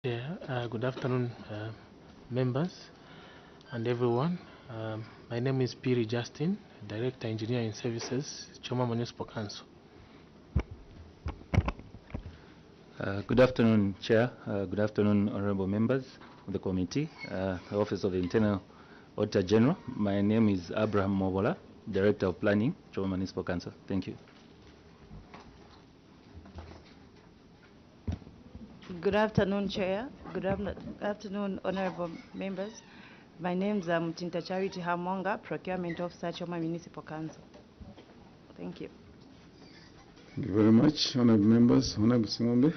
Yeah, good afternoon, members and everyone. My name is Piri Justin, Director Engineering Services, Choma Municipal Council. Good afternoon, Chair. Good afternoon, honorable members of the committee, Office of the Internal Auditor General. My name is Abraham Mobola, Director of Planning, Choma Municipal Council. Thank you. Good afternoon, Chair. Good afternoon, honorable members. My name is Tinta Charity Hamonga, Procurement Officer, Choma Municipal Council. Thank you. Thank you very much, honorable members. Honorable Singombe.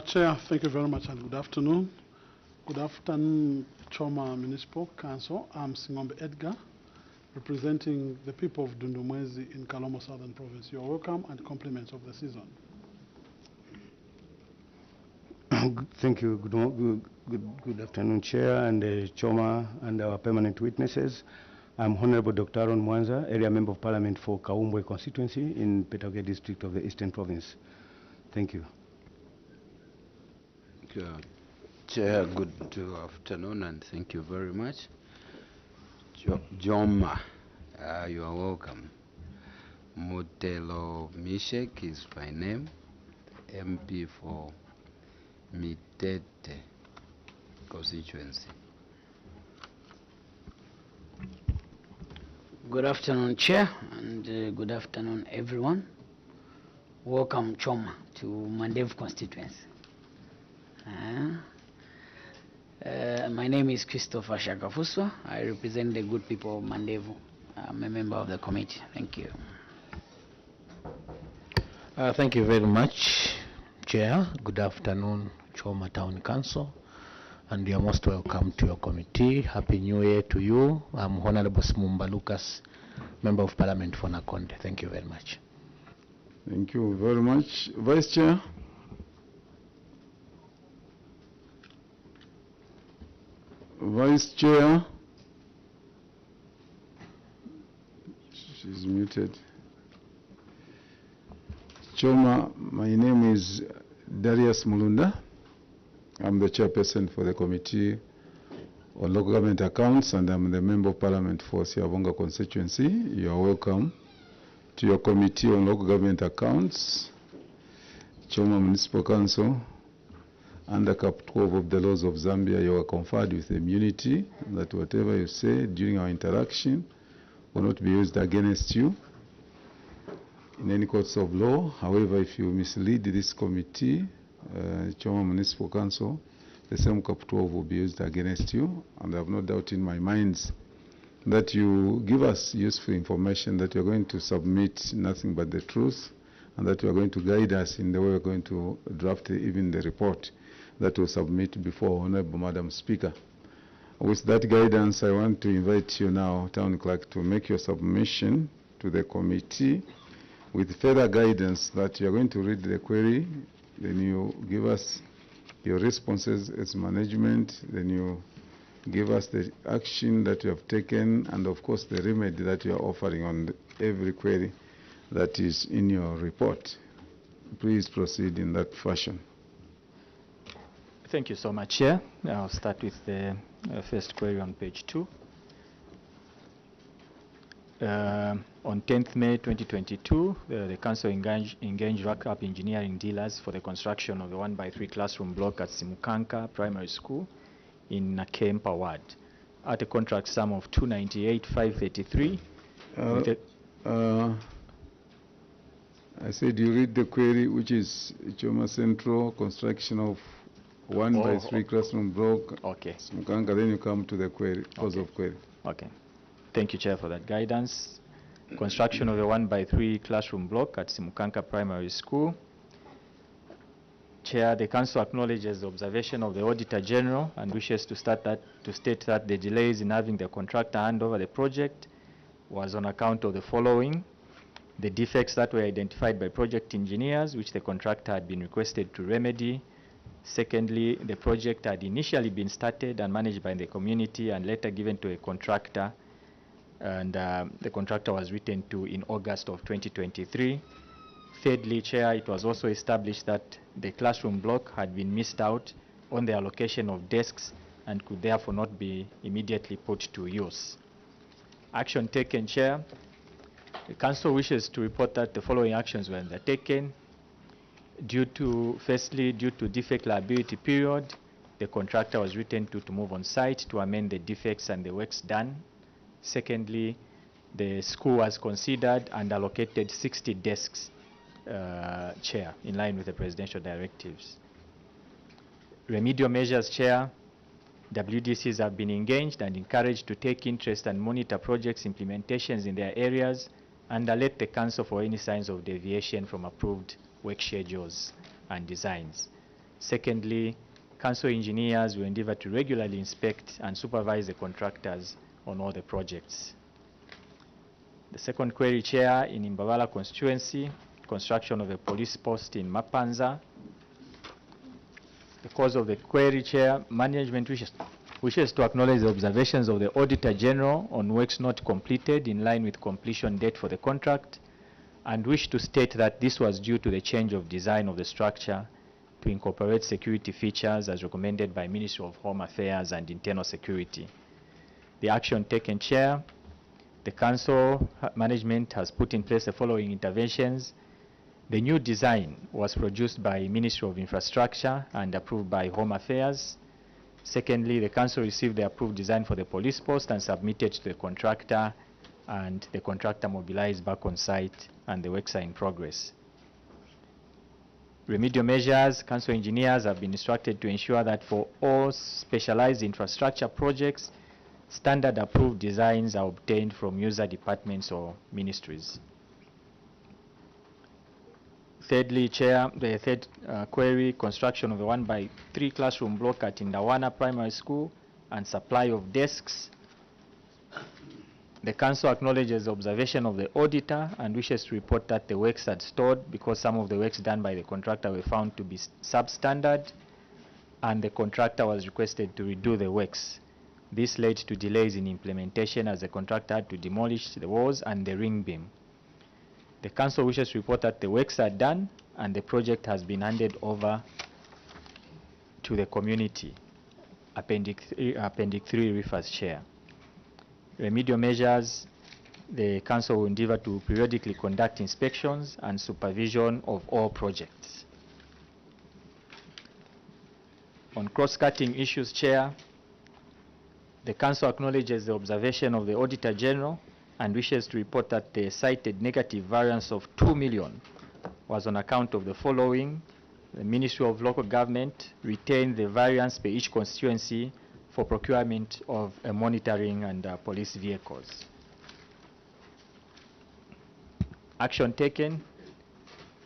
Chair, thank you very much and good afternoon. Good afternoon, Choma Municipal Council. I'm Singombe Edgar, representing the people of Dundumwezi in Kalomo Southern Province. You're welcome and compliments of the season. Thank you. Good afternoon, Chair and Choma and our permanent witnesses. I'm Honorable Dr. Aaron Mwanza, Area Member of Parliament for Kaumbwe constituency in Petaukea District of the Eastern Province. Thank you. Chair, good afternoon and thank you very much. Joma, you are welcome. Mutelo Mishek is my name, MP for Mitete constituency. Good afternoon, Chair, and good afternoon, everyone. Welcome, Choma, to Mandevu constituency. My name is Christopher Shakafuswa. I represent the good people of Mandevu. I'm a member of the committee. Thank you. Thank you very much, Chair. Good afternoon, Choma Town Council, and you are most welcome to your committee. Happy New Year to you. I'm Honorable Smumba Lucas, Member of Parliament for Nakonde. Thank you very much. Thank you very much. Vice Chair. Vice Chair. She's muted. Choma, my name is Darius Mulunda. I'm the chairperson for the Committee on Local Government Accounts, and I'm the Member of Parliament for Siavonga constituency. You are welcome to your Committee on Local Government Accounts, Choma Municipal Council. Under Cap 12 of the laws of Zambia, you are conferred with immunity that whatever you say during our interaction will not be used against you in any courts of law. However, if you mislead this committee, Choma Municipal Council, the same Cap 12 will be used against you. And I have no doubt in my mind that you give us useful information, that you are going to submit nothing but the truth, and that you are going to guide us in the way we are going to draft even the report that will submit before Honorable Madam Speaker. With that guidance, I want to invite you now, Town Clerk, to make your submission to the committee with further guidance that you are going to read the query, then you give us your responses as management, then you give us the action that you have taken, and of course the remedy that you are offering on every query that is in your report. Please proceed in that fashion. Thank you so much, Chair. I'll start with the first query on page 2. On 10th May 2022, the Council engaged backup engineering dealers for the construction of the 1x3 classroom block at Simukanka Primary School in Nakempa Ward at a contract sum of 298,583. I said you read the query, which is Choma Central construction of 1x3 classroom block. Okay. Simukanka, then you come to the query, cause of query. Okay. Thank you, Chair, for that guidance. Construction of a 1x3 classroom block at Simukanka Primary School. Chair, the Council acknowledges the observation of the Auditor General and wishes to state that the delays in having the contractor hand over the project was on account of the following: the defects that were identified by project engineers, which the contractor had been requested to remedy. Secondly, the project had initially been started and managed by the community and later given to a contractor, and the contractor was written to in August of 2023. Thirdly, Chair, it was also established that the classroom block had been missed out on the allocation of desks and could therefore not be immediately put to use. Action taken, Chair. The Council wishes to report that the following actions were undertaken. Firstly, due to defect liability period, the contractor was written to move on site to amend the defects and the works done. Secondly, the school was considered and allocated 60 desks, Chair, in line with the presidential directives. Remedial measures, Chair. WDCs have been engaged and encouraged to take interest and monitor projects implementations in their areas and alert the Council for any signs of deviation from approved work schedules and designs. Secondly, Council engineers will endeavor to regularly inspect and supervise the contractors on all the projects. The second query, Chair, in Imbabala constituency, construction of a police post in Mapanza. The cause of the query, Chair, management wishes to acknowledge the observations of the Auditor General on works not completed in line with completion date for the contract, and wish to state that this was due to the change of design of the structure to incorporate security features as recommended by Ministry of Home Affairs and Internal Security. The action taken, Chair. The Council management has put in place the following interventions. The new design was produced by Ministry of Infrastructure and approved by Home Affairs. Secondly, the Council received the approved design for the police post and submitted to the contractor, and the contractor mobilized back on site and the works are in progress. Remedial measures, Council engineers have been instructed to ensure that for all specialized infrastructure projects, standard approved designs are obtained from user departments or ministries. Thirdly, Chair, the third query, construction of a 1x3 classroom block at Indawana Primary School and supply of desks. The Council acknowledges the observation of the auditor and wishes to report that the works had stalled because some of the works done by the contractor were found to be substandard, and the contractor was requested to redo the works. This led to delays in implementation as the contractor had to demolish the walls and the ring beam. The Council wishes to report that the works are done and the project has been handed over to the community. Appendix 3 refers, Chair. Remedial measures, the Council will endeavor to periodically conduct inspections and supervision of all projects. On cross-cutting issues, Chair, the Council acknowledges the observation of the Auditor General and wishes to report that the cited negative variance of 2 million was on account of the following. The Ministry of Local Government retained the variance per each constituency for procurement of monitoring and police vehicles. Action taken.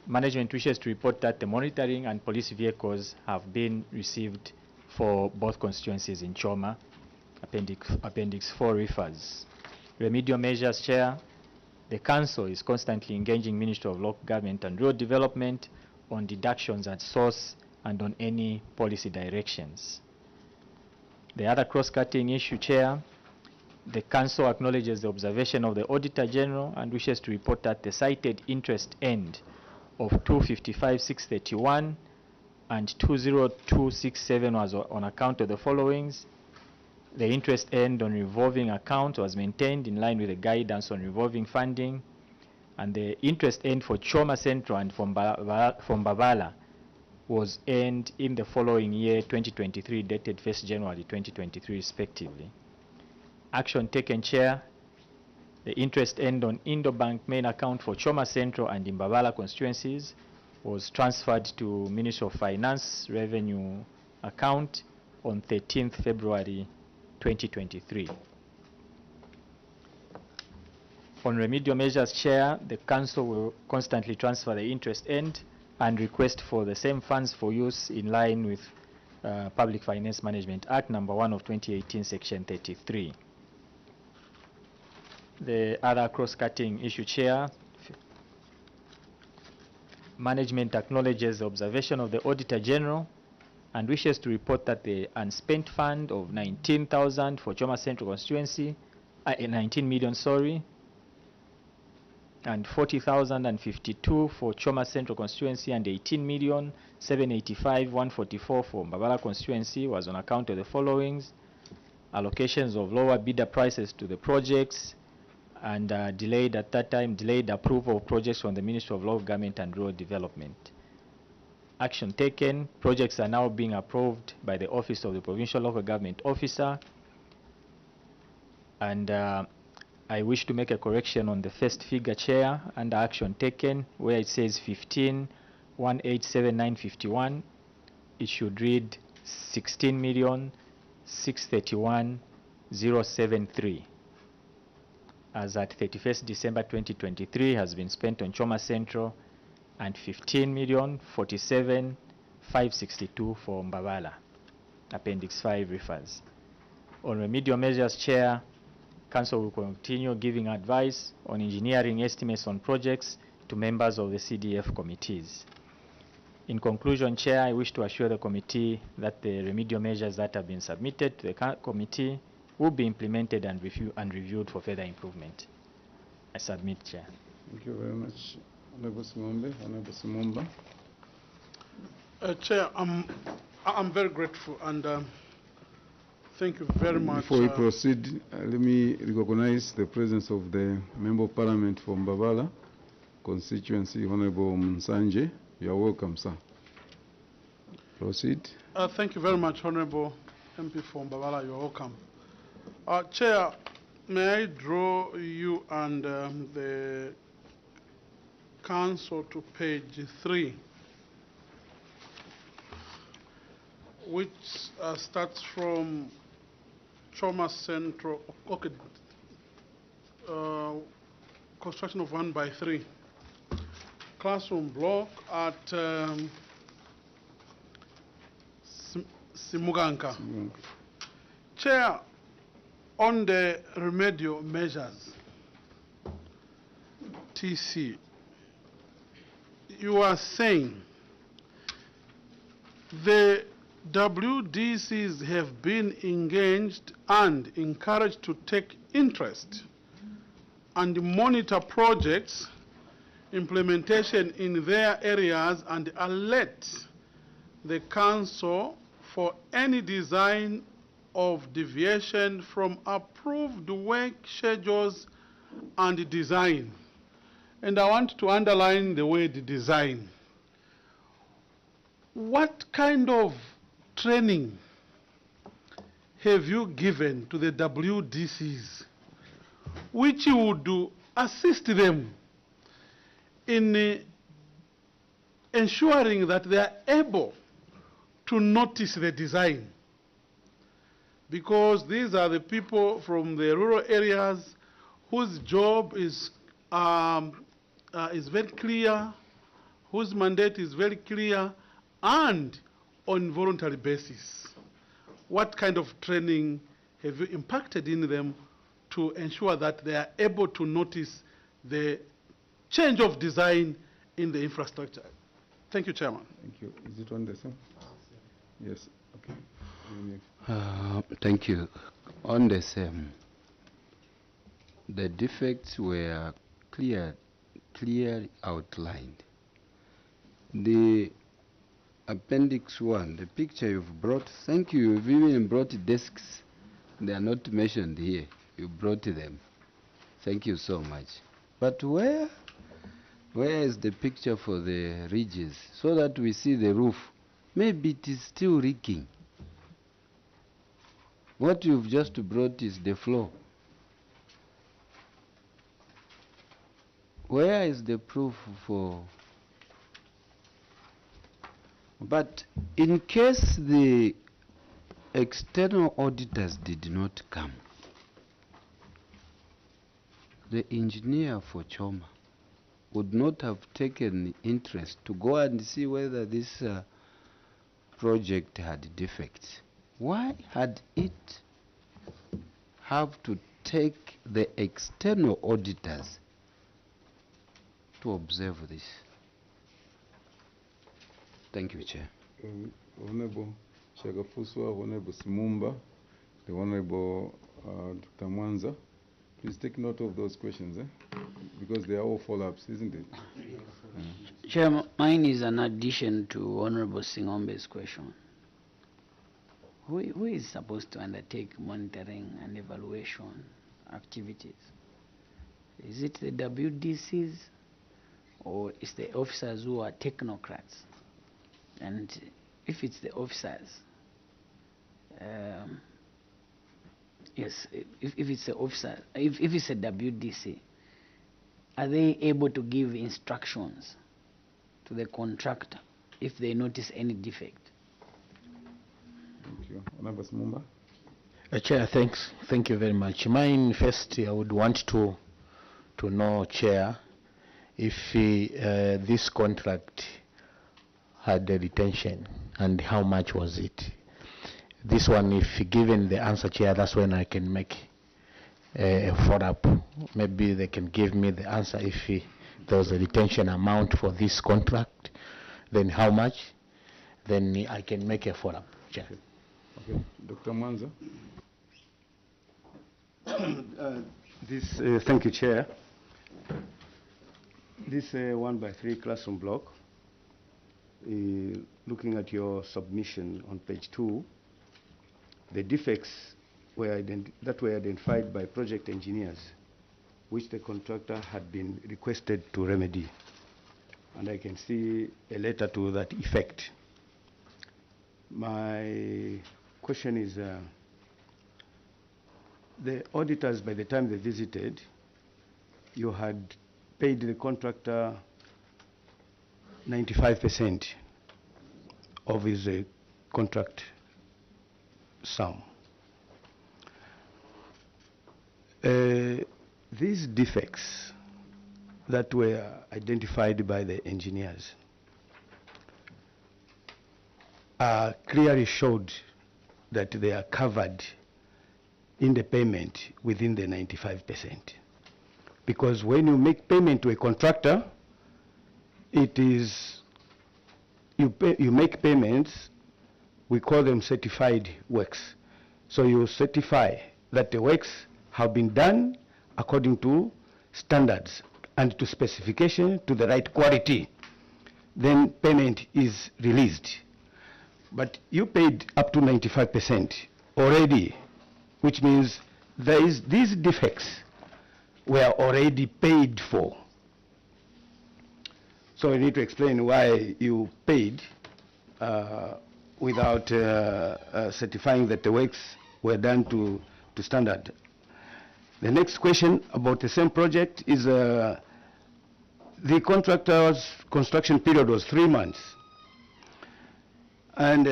Management wishes to report that the monitoring and police vehicles have been received for both constituencies in Choma. Appendix 4 refers. Remedial measures, Chair. The Council is constantly engaging Ministry of Local Government and Rural Development on deductions at source and on any policy directions. The other cross-cutting issue, Chair, the Council acknowledges the observation of the Auditor General and wishes to report that the cited interest end of 255,631 and 202,667 was on account of the followings. The interest end on revolving account was maintained in line with the guidance on revolving funding, and the interest end for Choma Central and from Babala was earned in the following year, 2023, dated 1st January 2023, respectively. Action taken, Chair. The interest earned on Indobank main account for Choma Central and Imbabala constituencies was transferred to Ministry of Finance Revenue account on 13th February 2023. On remedial measures, Chair, the Council will constantly transfer the interest earned and request for the same funds for use in line with Public Finance Management Act number 1 of 2018, section 33. The other cross-cutting issue, Chair, management acknowledges the observation of the Auditor General and wishes to report that the unspent fund of 19,000 for Choma Central constituency, 19 million, sorry, and 40,052 for Choma Central constituency, and 18,785,144 for Mbabala constituency was on account of the followings: allocations of lower bidder prices to the projects, and delayed approval of projects from the Ministry of Local Government and Rural Development. Action taken: projects are now being approved by the Office of the Provincial Local Government Officer. And I wish to make a correction on the first figure, Chair, under action taken, where it says 15,187,951. It should read 16,631,073. As at 31st December 2023 has been spent on Choma Central, and 15,047,562 for Mbabala. Appendix 5 refers. On remedial measures, Chair, Council will continue giving advice on engineering estimates on projects to members of the CDF committees. In conclusion, Chair, I wish to assure the committee that the remedial measures that have been submitted to the committee will be implemented and reviewed for further improvement. I submit, Chair. Thank you very much. Honorable Simombe, Honorable Simumba. Chair, I'm very grateful, and thank you very much. Before we proceed, let me recognize the presence of the Member of Parliament from Mbabala constituency, Honorable Msanje. You are welcome, sir. Proceed. Thank you very much, Honorable MP from Mbabala. You are welcome. Chair, may I draw you and the Council to page 3, which starts from Choma Central, okay, construction of 1x3 classroom block at Simuganka. Chair, on the remedial measures, TC, you are saying the WDCs have been engaged and encouraged to take interest and monitor projects implementation in their areas and alert the Council for any design of deviation from approved work schedules and design. And I want to underline the word design. What kind of training have you given to the WDCs which would assist them in ensuring that they are able to notice the design? Because these are the people from the rural areas whose job is very clear, whose mandate is very clear, and on voluntary basis. What kind of training have you impacted in them to ensure that they are able to notice the change of design in the infrastructure? Thank you, Chairman. Thank you. Is it on the same? Yes. Okay. Thank you. On the same, the defects were clearly outlined. The Appendix 1, the picture you've brought, thank you, you've even brought desks. They are not mentioned here. You brought them. Thank you so much. But where is the picture for the ridges so that we see the roof? Maybe it is still leaking. What you've just brought is the floor. Where is the proof for? But in case the external auditors did not come, the engineer for Choma would not have taken interest to go and see whether this project had defects. Why had it have to take the external auditors to observe this? Thank you, Chair. Honorable Shagafuswa, Honorable Simumba, the Honorable Dr. Mwanza, Please take note of those questions, because they are all follow-ups, isn't it? Chair, mine is an addition to Honorable Singombe's question. Who is supposed to undertake monitoring and evaluation activities? Is it the WDCs or is the officers who are technocrats? And if it's the officers, yes, if it's the officer, if it's a WDC, are they able to give instructions to the contractor if they notice any defect? Thank you. Honorable Mumba. Chair, thanks. Thank you very much. Mine first, I would want to know, Chair, if this contract had a retention and how much was it. This one, if given the answer, Chair, that's when I can make a follow-up. Maybe they can give me the answer if there was a retention amount for this contract, then how much, then I can make a follow-up, Chair. Okay, Dr. Mwanza. Thank you, Chair. This 1x3 classroom block, looking at your submission on page 2, the defects that were identified by project engineers, which the contractor had been requested to remedy. And I can see a letter to that effect. My question is, the auditors, by the time they visited, you had paid the contractor 95% of his contract sum. These defects that were identified by the engineers are clearly showed that they are covered in the payment within the 95%. Because when you make payment to a contractor, it is, you make payments, we call them certified works. So you certify that the works have been done according to standards and to specification, to the right quality. Then payment is released. But you paid up to 95% already, which means these defects were already paid for. So you need to explain why you paid without certifying that the works were done to standard. The next question about the same project is the contractor's construction period was 3 months. And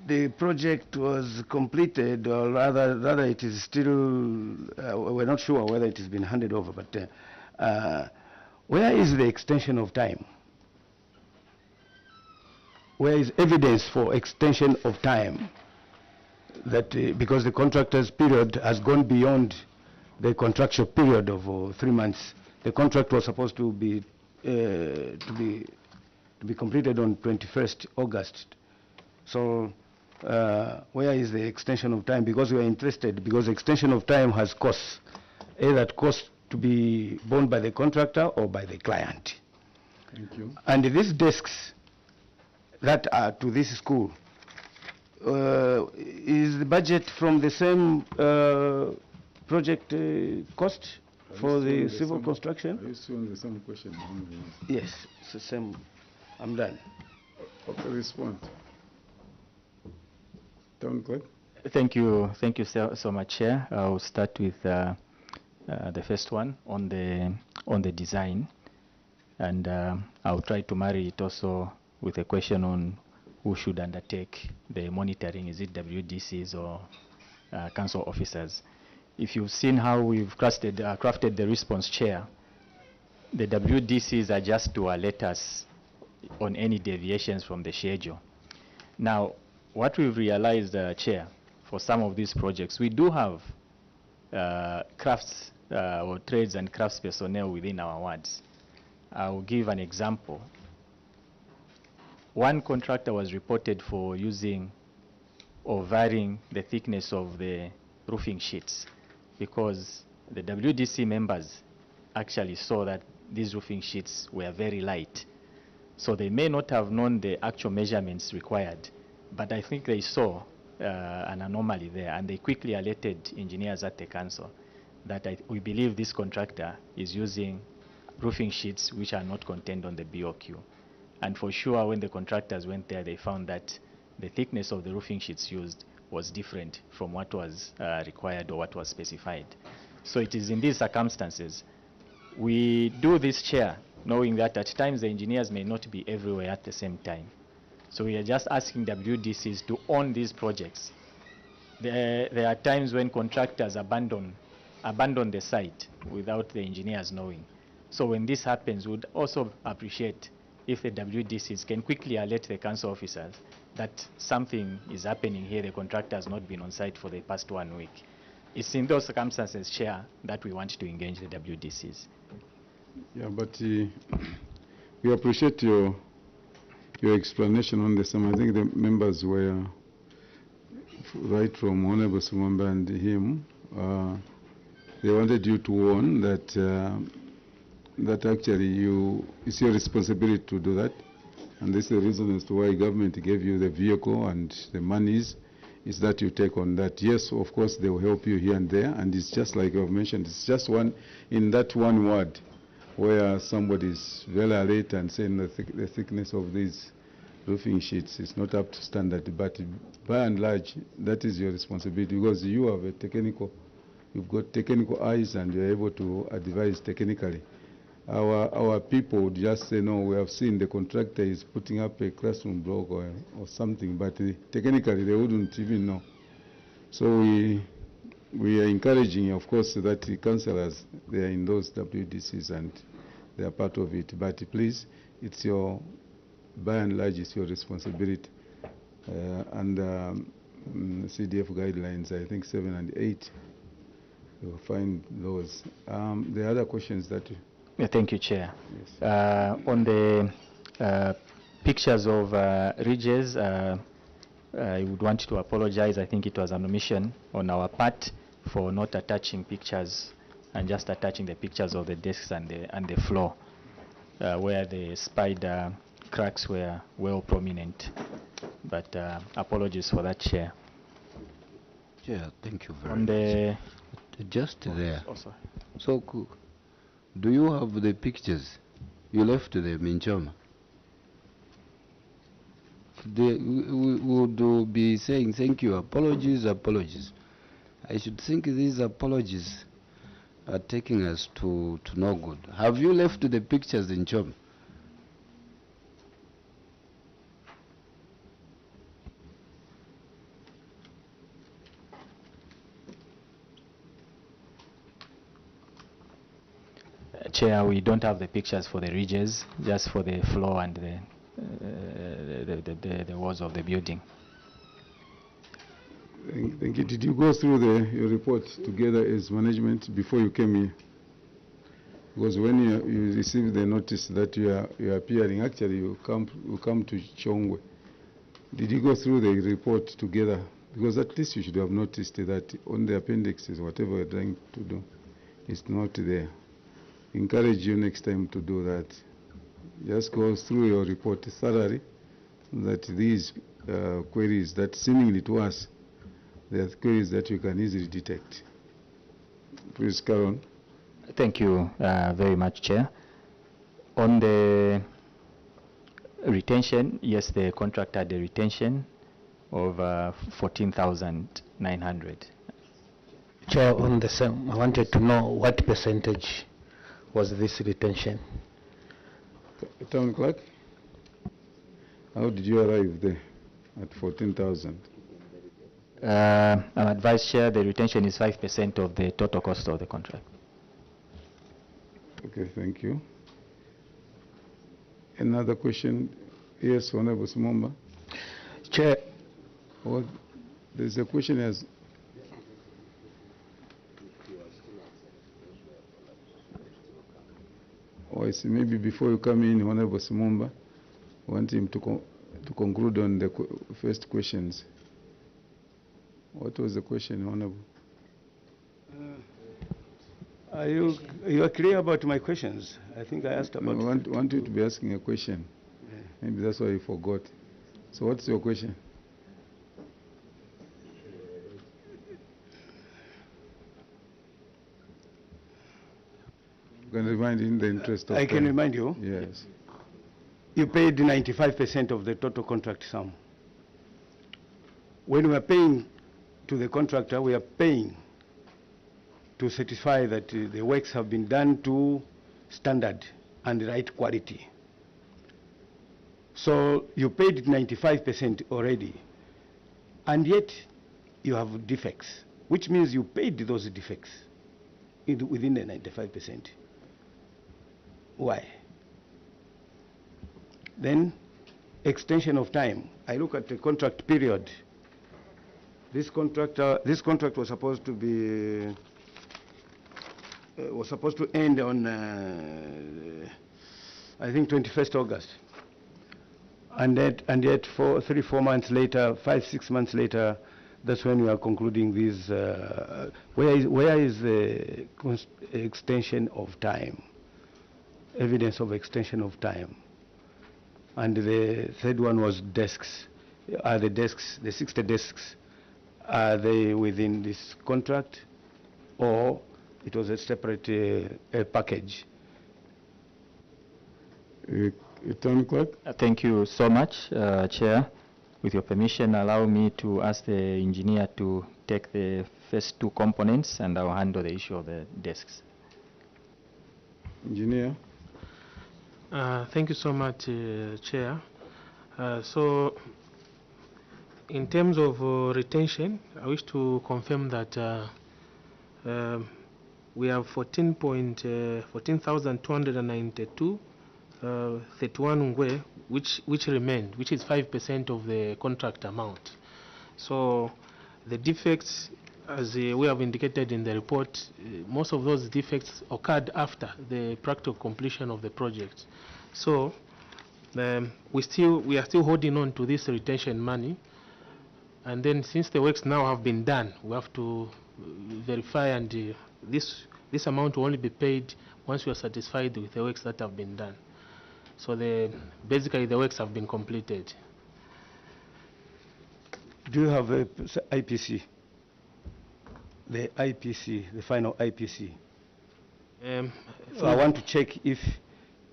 the project was completed, or rather it is still, we're not sure whether it has been handed over, but where is the extension of time? Where is evidence for extension of time? That because the contractor's period has gone beyond the contractual period of 3 months. The contract was supposed to be completed on 21st August. So where is the extension of time? Because we are interested, because extension of time has costs, either cost to be borne by the contractor or by the client. Thank you. And these desks that are to this school, is the budget from the same project cost for the civil construction? Are you still on the same question? Yes, it's the same. I'm done. Okay, respond. Town Clerk. Thank you so much, Chair. I'll start with the first one on the design, and I'll try to marry it also with a question on who should undertake the monitoring. Is it WDCs or council officers? If you've seen how we've crafted the response, Chair, the WDCs are just to alert us on any deviations from the schedule. Now, what we've realized, Chair, for some of these projects, we do have crafts or trades and crafts personnel within our wards. I'll give an example. One contractor was reported for using or varying the thickness of the roofing sheets. because the WDC members actually saw that these roofing sheets were very light. So they may not have known the actual measurements required, but I think they saw an anomaly there, and they quickly alerted engineers at the council that we believe this contractor is using roofing sheets which are not contained on the BOQ. And for sure, when the contractors went there, they found that the thickness of the roofing sheets used was different from what was required or what was specified. So it is in these circumstances, we do this, Chair, knowing that at times the engineers may not be everywhere at the same time. So we are just asking WDCs to own these projects. There are times when contractors abandon the site without the engineers knowing. So when this happens, we would also appreciate if the WDCs can quickly alert the council officers that something is happening here, the contractor has not been on site for the past 1 week. It's in those circumstances, Chair, that we want to engage the WDCs. Yeah, but we appreciate your explanation on this. I think the members were right from Honorable Sumamba and him. They wanted you to warn that that actually it's your responsibility to do that, and this is the reason as to why government gave you the vehicle and the monies, is that you take on that. Yes, of course, they will help you here and there, and it's just like I've mentioned, it's just in that one word where somebody is very alert and saying the thickness of these roofing sheets is not up to standard, but by and large, that is your responsibility, because you have you've got technical eyes and you're able to advise technically. Our people would just say, no, we have seen the contractor is putting up a classroom block or something, but technically they wouldn't even know. So we are encouraging, of course, that the councillors, they are in those WDCs and they are part of it. But please, it's by and large, it's your responsibility. CDF guidelines, I think 7 and 8, you will find those. The other questions that Yeah, thank you, Chair. Yes. On the pictures of ridges, I would want to apologize. I think it was an omission on our part for not attaching pictures and just attaching the pictures of the desks and the floor, where the spider cracks were well prominent. But apologies for that, Chair. Chair, thank you very On much. Just there. Oh, sorry. So, do you have the pictures? You left them in Choma. We would be saying thank you, apologies. I should think these apologies are taking us to no good. Have you left the pictures in Choma? Chair, we don't have the pictures for the ridges, just for the floor and the walls of the building. Thank you. Did you go through your report together as management before you came here? Because when you received the notice that you are appearing, actually you come to Chongwe. Did you go through the report together? Because at least you should have noticed that on the appendixes, whatever you're trying to do, is not there. Encourage you next time to do that. Just go through your report thoroughly, that these queries that seemingly to us, they are queries that you can easily detect. Please, Caron. Thank you very much, Chair. On the retention, yes, the contract had a retention of 14,900. Chair, on the same, I wanted to know what percentage was this retention? Town clerk, how did you arrive there at 14,000? I'm advised, Chair, the retention is 5% of the total cost of the contract. Okay, thank you. Another question? Yes, Honorable Sumamba. Chair, There's a question as I see. Maybe before you come in, Honorable Sumamba, I want him to conclude on the first questions. What was the question, Honorable? You are clear about my questions? I think I asked about... I want you to be asking a question. Yeah. Maybe that's why you forgot. So what's your question? You can remind in the interest of I can time. remind you. Yes. You paid 95% of the total contract sum. When we are paying to the contractor, we are paying to certify that the works have been done to standard and right quality. So you paid 95% already, and yet you have defects, which means you paid those defects within the 95%. Why? Then, extension of time. I look at the contract period. This contract was supposed to be end on I think 21st August, and yet 3-4 months later, 5-6 months later, that's when we are concluding this. Where is the extension of time? Evidence of extension of time. And the third one was desks. Are the desks, the 60 desks, are they within this contract, or it was a separate package? Town Clerk? Thank you so much, Chair. With your permission, allow me to ask the engineer to take the first two components, and I'll handle the issue of the desks. Engineer? Thank you so much, Chair. So, in terms of retention, I wish to confirm that we have 14,292 31 ngwe, which remained, which is 5% of the contract amount. So the defects, as we have indicated in the report, most of those defects occurred after the practical completion of the project. So we are still holding on to this retention money, and then since the works now have been done, we have to verify, and this amount will only be paid once we are satisfied with the works that have been done. So basically the works have been completed. Do you have a IPC? The IPC, the final IPC. So I want to check if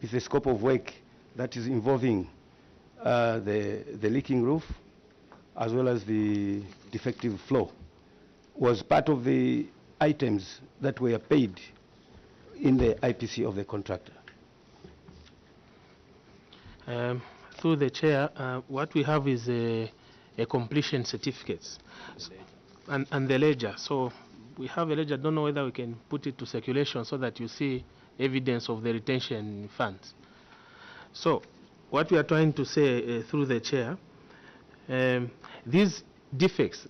the scope of work that is involving the leaking roof as well as the defective floor was part of the items that were paid in the IPC of the contractor. Through the chair, what we have is a completion certificates and the ledger. So we have a ledger. I don't know whether we can put it to circulation so that you see evidence of the retention funds. So what we are trying to say through the chair, these defects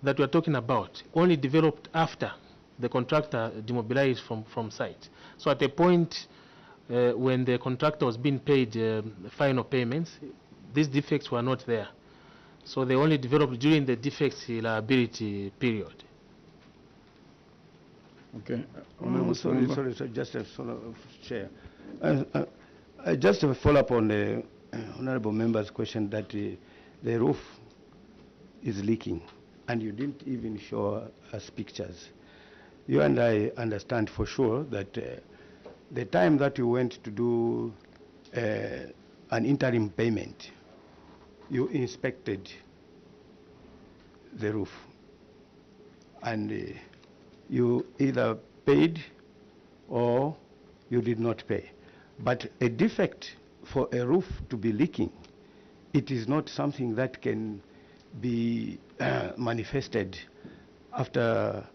that we are talking about only developed after the contractor demobilized from site. So at a point when the contractor was being paid final payments, these defects were not there. So they only developed during the defects liability period. Okay. Sorry, just a chair. Just to follow up on the honorable member's question that the roof is leaking, and you didn't even show us pictures. You and I understand for sure that the time that you went to do an interim payment, you inspected the roof, and you either paid or you did not pay. But a defect for a roof to be leaking, it is not something that can be manifested after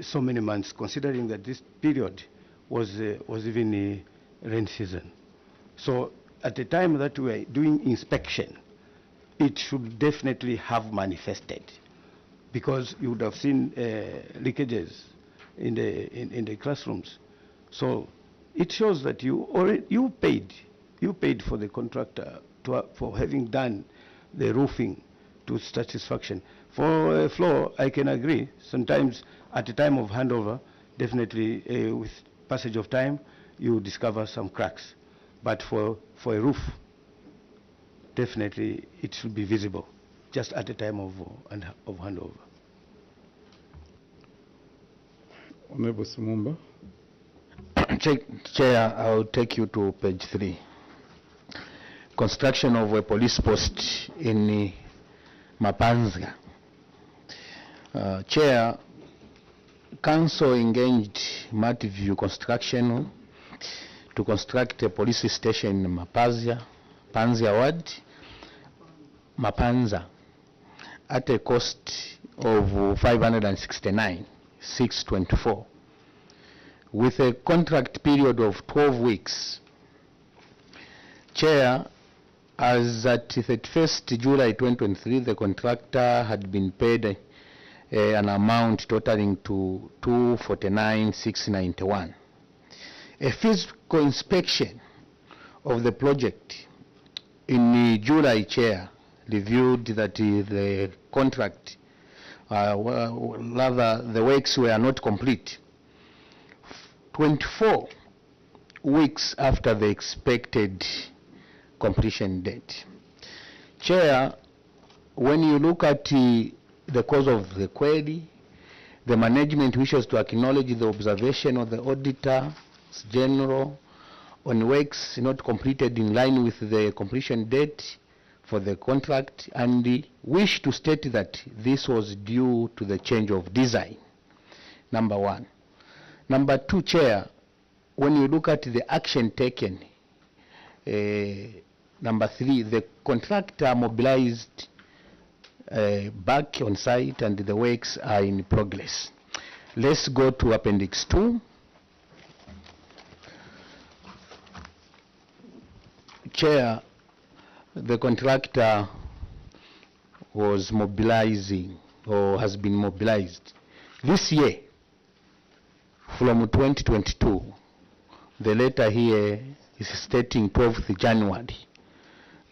so many months, considering that this period was even a rain season. So at the time that we were doing inspection, it should definitely have manifested, because you would have seen leakages in the classrooms. So it shows that you paid for the contractor for having done the roofing to satisfaction. For floor, I can agree. Sometimes at the time of handover, definitely with passage of time, you discover some cracks. But for a roof, definitely it should be visible just at the time of handover. Honorable Sumumba. Chair, I'll take you to page 3. Construction of a police post in Mapanza. Chair, Council engaged Matiview Construction to construct a police station in Mapanza Ward, Mapanza, at a cost of 569,624, with a contract period of 12 weeks. Chair, as at 31st July 2023, the contractor had been paid an amount totaling to 249,691. A physical inspection of the project in July, Chair, reviewed that the contract, rather the works were not complete. 24 weeks after the expected completion date. Chair, when you look at the cause of the query, the management wishes to acknowledge the observation of the Auditor General on works not completed in line with the completion date for the contract, and wish to state that this was due to the change of design. Number 1. Number 2, Chair, when you look at the action taken, number 3, the contractor mobilized back on site and the works are in progress. Let's go to Appendix 2. Chair, the contractor was mobilizing or has been mobilized this year from 2022. The letter here is stating 12th January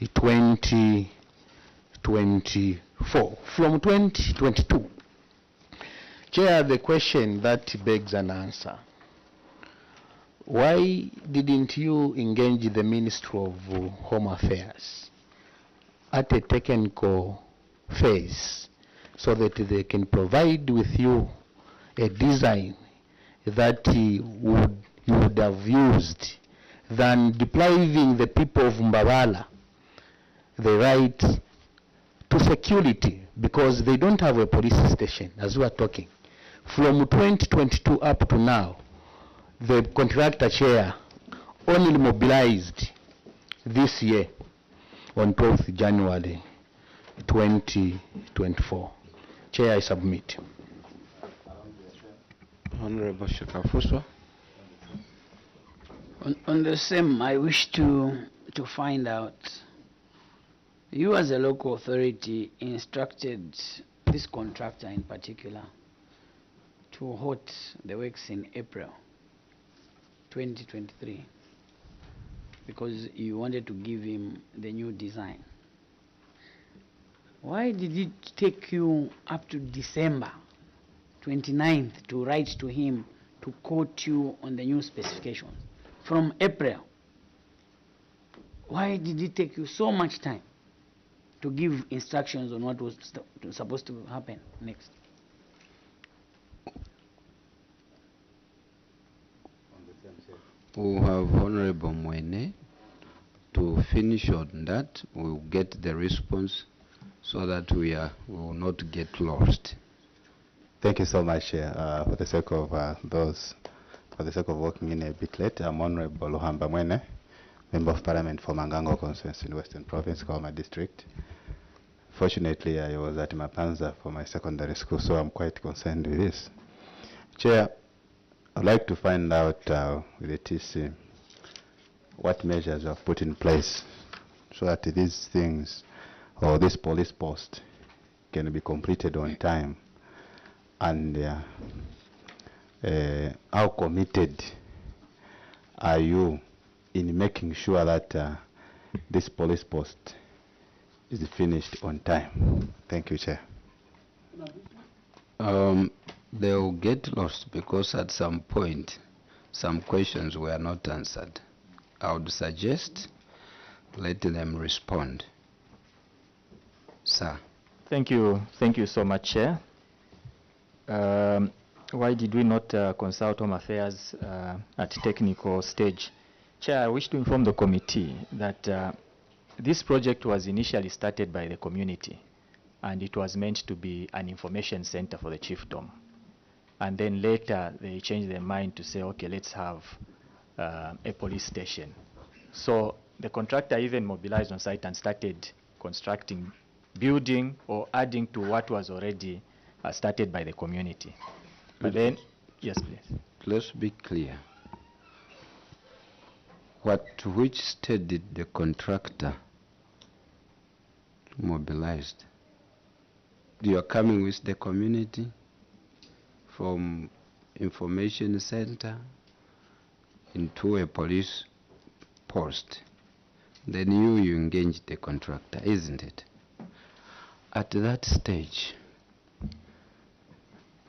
2024 from 2022. Chair, the question that begs an answer: why didn't you engage the Ministry of Home Affairs at a technical phase so that they can provide with you a design that you would have used, than depriving the people of Mbabala the right to security, because they don't have a police station as we are talking? From 2022 up to now, the contractor, Chair, only mobilized this year on 12th January 2024. Chair, I submit. Honorable Shakafuswa. On the same, I wish to find out, you as a local authority instructed this contractor in particular to halt the works in April 2023 because you wanted to give him the new design. Why did it take you up to December 29th to write to him to quote you on the new specifications? From April, why did it take you so much time to give instructions on what was supposed to happen next? We have Honorable Mwene to finish on that. We'll get the response so that we will not get lost. Thank you so much, for the sake of working in a bit late. I'm Honorable Luhamba Mwene, Member of Parliament for Mangango Consensus in Western Province, Kauma District. Fortunately, I was at Mapanza for my secondary school, so I'm quite concerned with this. Chair, I'd like to find out with the TC what measures you have put in place so that these things, or this police post, can be completed on time, and how committed are you in making sure that this police post is finished on time. Thank you, Chair. They'll get lost because at some point, some questions were not answered. I would suggest let them respond. Sir. Thank you so much, Chair. Why did we not consult Home Affairs at technical stage? Chair, I wish to inform the committee that this project was initially started by the community, and it was meant to be an information center for the chiefdom. And then later they changed their mind to say, okay, let's have a police station. So the contractor even mobilized on site and started constructing, building or adding to what was already started by the community. But then, yes, please. Let's be clear. To which state did the contractor mobilized? You are coming with the community from information center into a police post. Then you engage the contractor, isn't it? At that stage,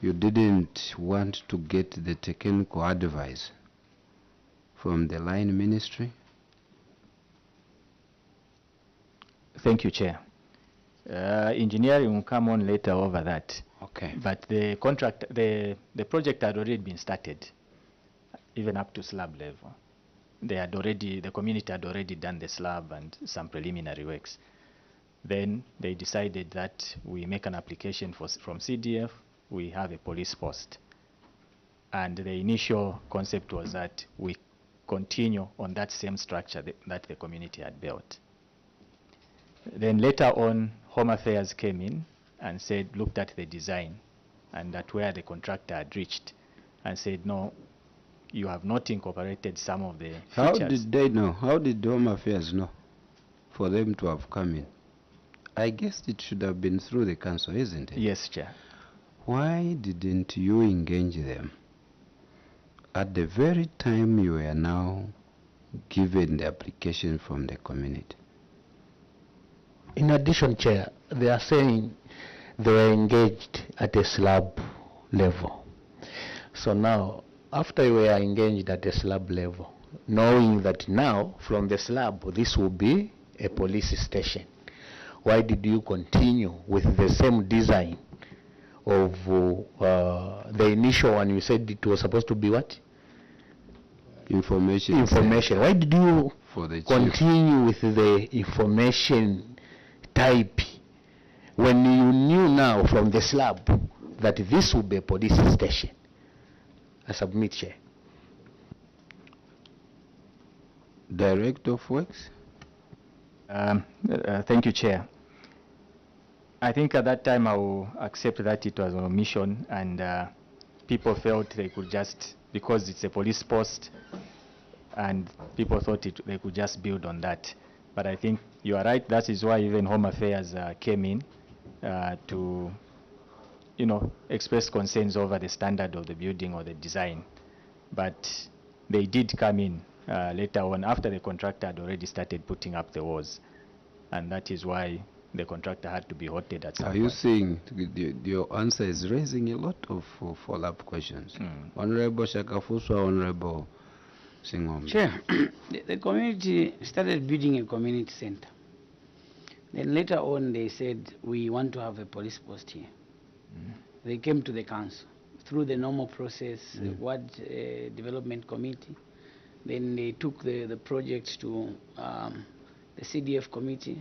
you didn't want to get the technical advice from the line ministry? Thank you, Chair. Engineering will come on later over that. Okay. But the project had already been started, even up to slab level. The community had already done the slab and some preliminary works. Then they decided that we make an application from CDF, we have a police post. And the initial concept was that we continue on that same structure that the community had built. Then later on, Home Affairs came in and looked at the design and at where the contractor had reached and said, no, you have not incorporated some of the features. How did they know? How did Home Affairs know for them to have come in? I guess it should have been through the council, isn't it? Yes, Chair. Why didn't you engage them at the very time you were now given the application from the community? In addition, Chair, they are saying they were engaged at a slab level. So now, after you were engaged at a slab level, knowing that now from the slab this will be a police station, why did you continue with the same design of the initial one? You said it was supposed to be what? Information. Information. Why did you continue with the information type when you knew now from the slab that this will be a police station? I submit, Chair. Director of Works? Thank you, Chair. I think at that time I will accept that it was an omission, and people felt they could just, because it's a police post, and people thought they could just build on that. But I think you are right. That is why even Home Affairs came in to, express concerns over the standard of the building or the design. But they did come in later on after the contractor had already started putting up the walls, and that is why the contractor had to be halted at some point. Are you saying your answer is raising a lot of follow-up questions? Honorable Shakafuswa, Honorable Singombe. Chair, the community started building a community center. Then later on they said, we want to have a police post here. They came to the council through the normal process, ward development committee. Then they took the project to the CDF committee,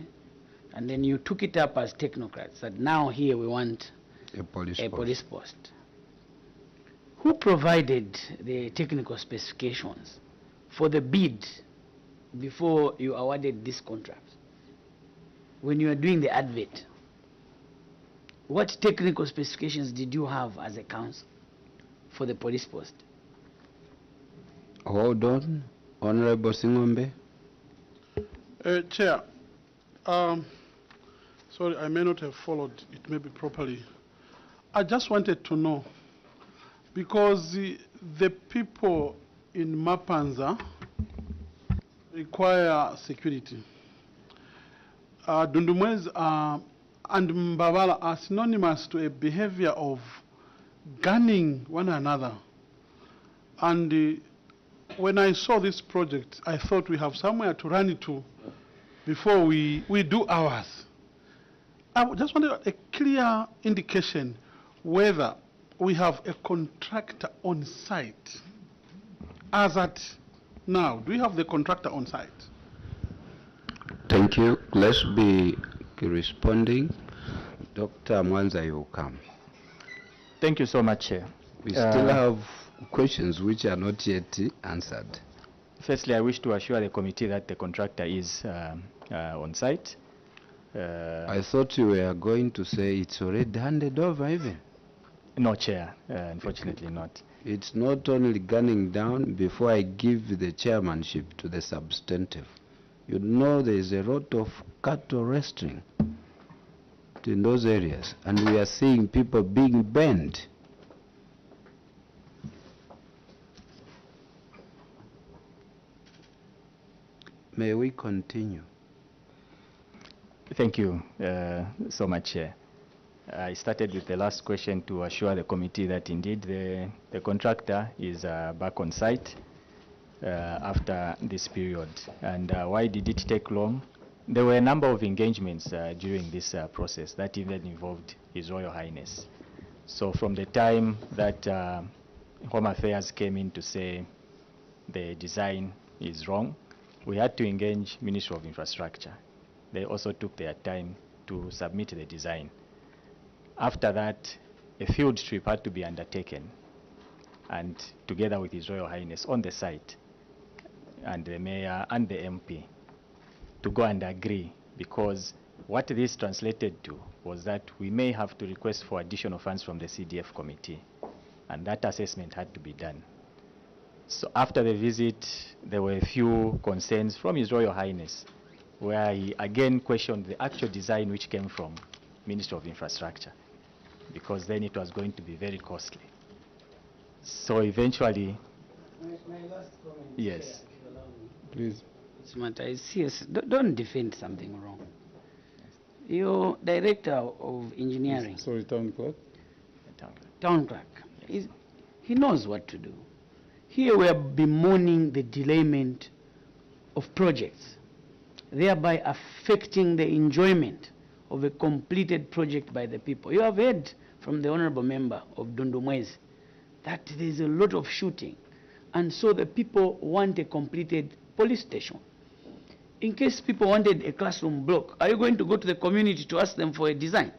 and then you took it up as technocrats that now here we want a police post. Who provided the technical specifications for the bid before you awarded this contract? When you were doing the advert, what technical specifications did you have as a council for the police post? Hold on, Honorable Singombe. Chair, sorry, I may not have followed it maybe properly. I just wanted to know, because the people in Mapanza require security. Dundumwezi and Mbabala are synonymous to a behavior of gunning one another. And when I saw this project, I thought we have somewhere to run it to before we do ours. I just wanted a clear indication whether we have a contractor on site. As at now, do we have the contractor on site? Thank you. Let's be responding. Dr. Mwanza, you come. Thank you so much, Chair. We still have questions which are not yet answered. Firstly, I wish to assure the committee that the contractor is on site. I thought you were going to say it's already handed over even. No, Chair, unfortunately not. It's not only gunning down before I give the chairmanship to the substantive. You know there is a lot of cattle wrestling in those areas, and we are seeing people being banned. May we continue? Thank you so much, Chair. I started with the last question to assure the committee that indeed the contractor is back on site after this period. And why did it take long? There were a number of engagements during this process that even involved His Royal Highness. So from the time that Home Affairs came in to say the design is wrong, we had to engage Ministry of Infrastructure. They also took their time to submit the design. After that, a field trip had to be undertaken, and together with His Royal Highness on the site, and the mayor and the MP, to go and agree, because what this translated to was that we may have to request for additional funds from the CDF committee, and that assessment had to be done. So after the visit, there were a few concerns from His Royal Highness, where he again questioned the actual design which came from Ministry of Infrastructure, because then it was going to be very costly. So eventually, my last comment. yes. Please. It's matter is serious. Don't defend something wrong. Your director of engineering, Sorry, town clerk. town clerk, he knows what to do. Here we are bemoaning the delayment of projects, thereby affecting the enjoyment of a completed project by the people. You have heard from the honorable member of Dundumwezi that there is a lot of shooting, and so the people want a completed police station. In case people wanted a classroom block, are you going to go to the community to ask them for a design?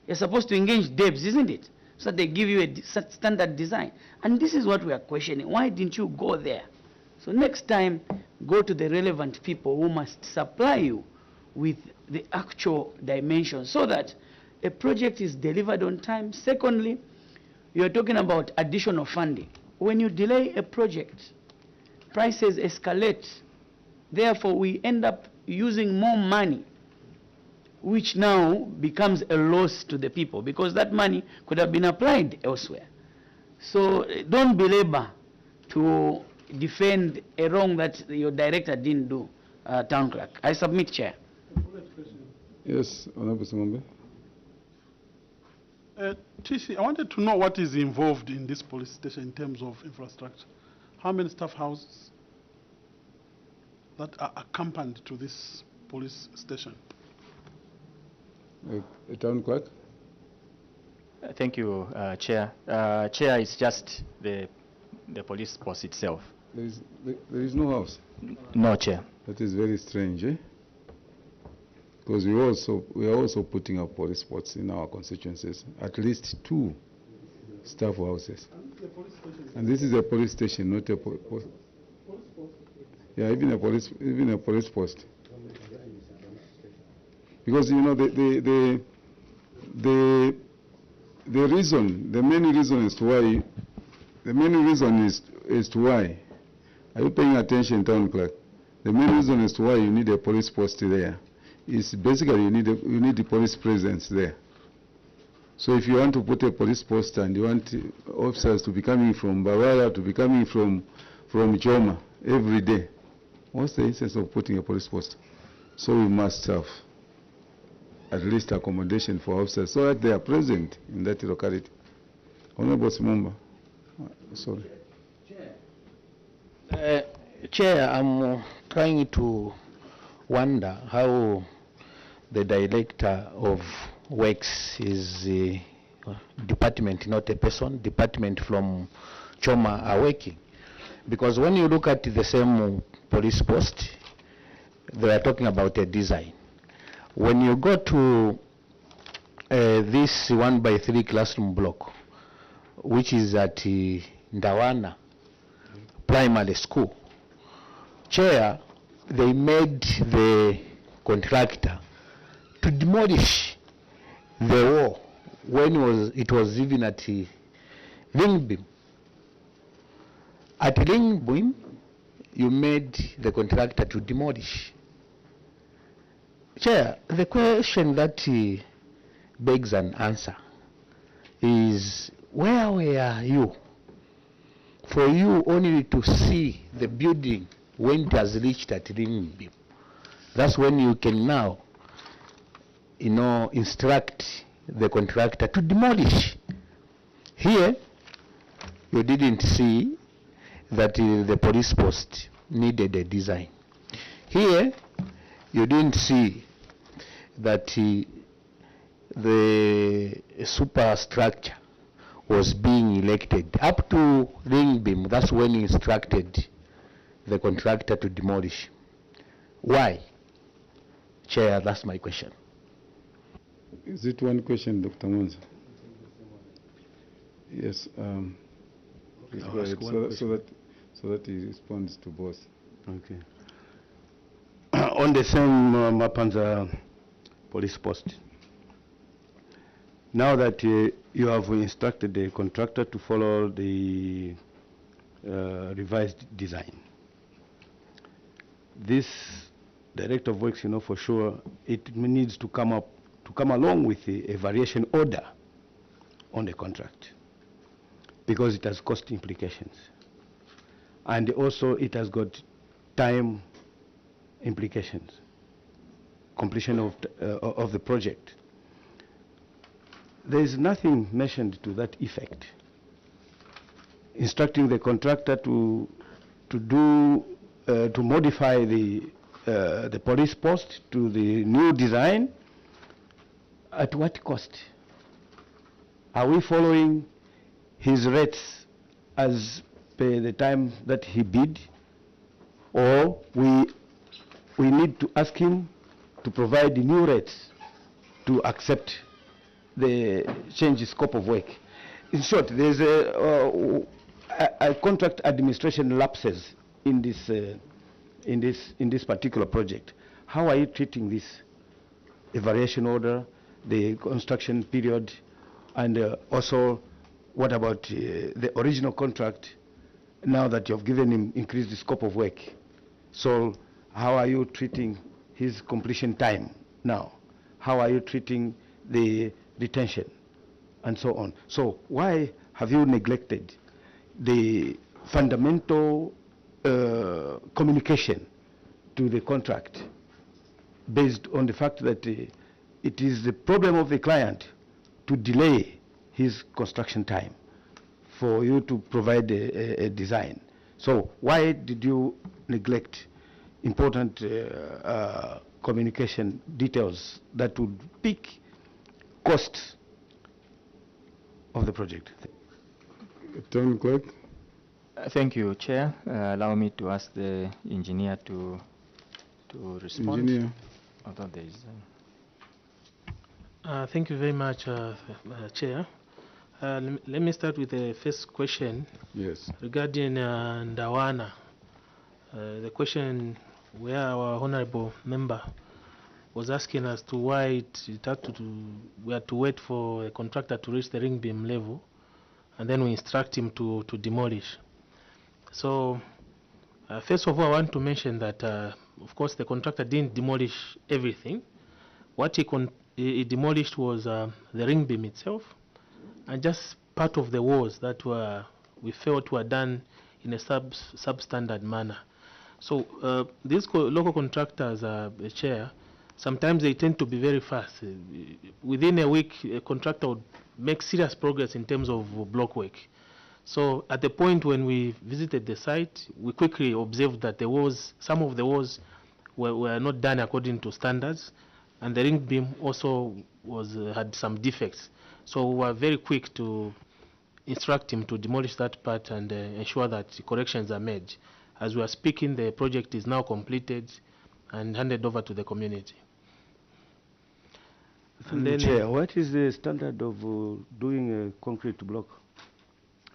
You're supposed to engage devs, isn't it? So that they give you a standard design. And this is what we are questioning. Why didn't you go there? So next time, go to the relevant people who must supply you with the actual dimensions so that a project is delivered on time. Secondly, you are talking about additional funding. When you delay a project, prices escalate. Therefore, we end up using more money, which now becomes a loss to the people because that money could have been applied elsewhere. So don't belabor to defend a wrong that your director didn't do, town clerk. I submit, Chair. Yes, Honorable Simombe. TC, I wanted to know what is involved in this police station in terms of infrastructure. How many staff houses that are accompanied to this police station? Town clerk. Thank you, Chair. Chair, is just the police post itself. There is no house. No, Chair. That is very strange, eh? Because we are also putting up police posts in our constituencies, at least 2 staff houses. And this is a police station, not a post. Yeah, even a police post. Because you know the reason, the main reason as to why, is to why. Are you paying attention, town clerk? The main reason as to why you need a police post there is basically you need the police presence there. So if you want to put a police post and you want officers to be coming from Bawala, to be coming from Choma every day, what's the essence of putting a police post? So we must have at least accommodation for officers so that they are present in that locality. Honorable Simumba, sorry. Chair, I'm trying to wonder how the director of works is department, not a person, department from Choma are working. Because when you look at the same police post, they are talking about a design. When you go to this 1x3 classroom block, which is at Ndawana Primary School, Chair, they made the contractor to demolish the wall when it was even at ring beam. At ring beam, you made the contractor to demolish. Chair, the question that begs an answer is, where were you for you only to see the building when it has reached at ring beam? That's when you can now, instruct the contractor to demolish. Here, you didn't see that the police post needed a design. Here, you didn't see that the superstructure was being erected. Up to ring beam, that's when you instructed the contractor to demolish. Why? Chair, that's my question. Is it one question, Dr. Mwanza? Yes. Please go ahead, so that he responds to both. Okay. On the same Mapanza police post, now that you have instructed the contractor to follow the revised design, this director of works, for sure, it needs to come along with a variation order on the contract, because it has cost implications, and also it has got time implications, completion of the project. There is nothing mentioned to that effect, instructing the contractor to modify the police post to the new design. At what cost? Are we following his rates as per the time that he bid, or we need to ask him to provide the new rates to accept the change scope of work? In short, there's a contract administration lapses in this particular project. How are you treating this? A variation order, the construction period, and also what about the original contract, now that you have given him increased scope of work? So how are you treating his completion time now? How are you treating the retention and so on? So why have you neglected the fundamental communication to the contract, based on the fact that it is the problem of the client to delay his construction time for you to provide a design? So why did you neglect important communication details that would peak costs of the project? Town Clerk. Thank you, Chair. Allow me to ask the engineer to respond. Engineer. Although there is, Thank you very much, Chair. Let me start with the first question. Yes. Regarding Ndawana. The question where our honorable member was asking as to why we had to wait for a contractor to reach the ring beam level, and then we instruct him to demolish. So first of all, I want to mention that of course the contractor didn't demolish everything. What he demolished was the ring beam itself, and just part of the walls that we felt were done in a substandard manner. So these local contractors, Chair, sometimes they tend to be very fast. Within a week, a contractor would make serious progress in terms of block work. So at the point when we visited the site, we quickly observed that some of the walls were not done according to standards, and the ring beam also had some defects. So we were very quick to instruct him to demolish that part and ensure that corrections are made. As we are speaking, the project is now completed and handed over to the community. And then, Chair, what is the standard of doing a concrete block?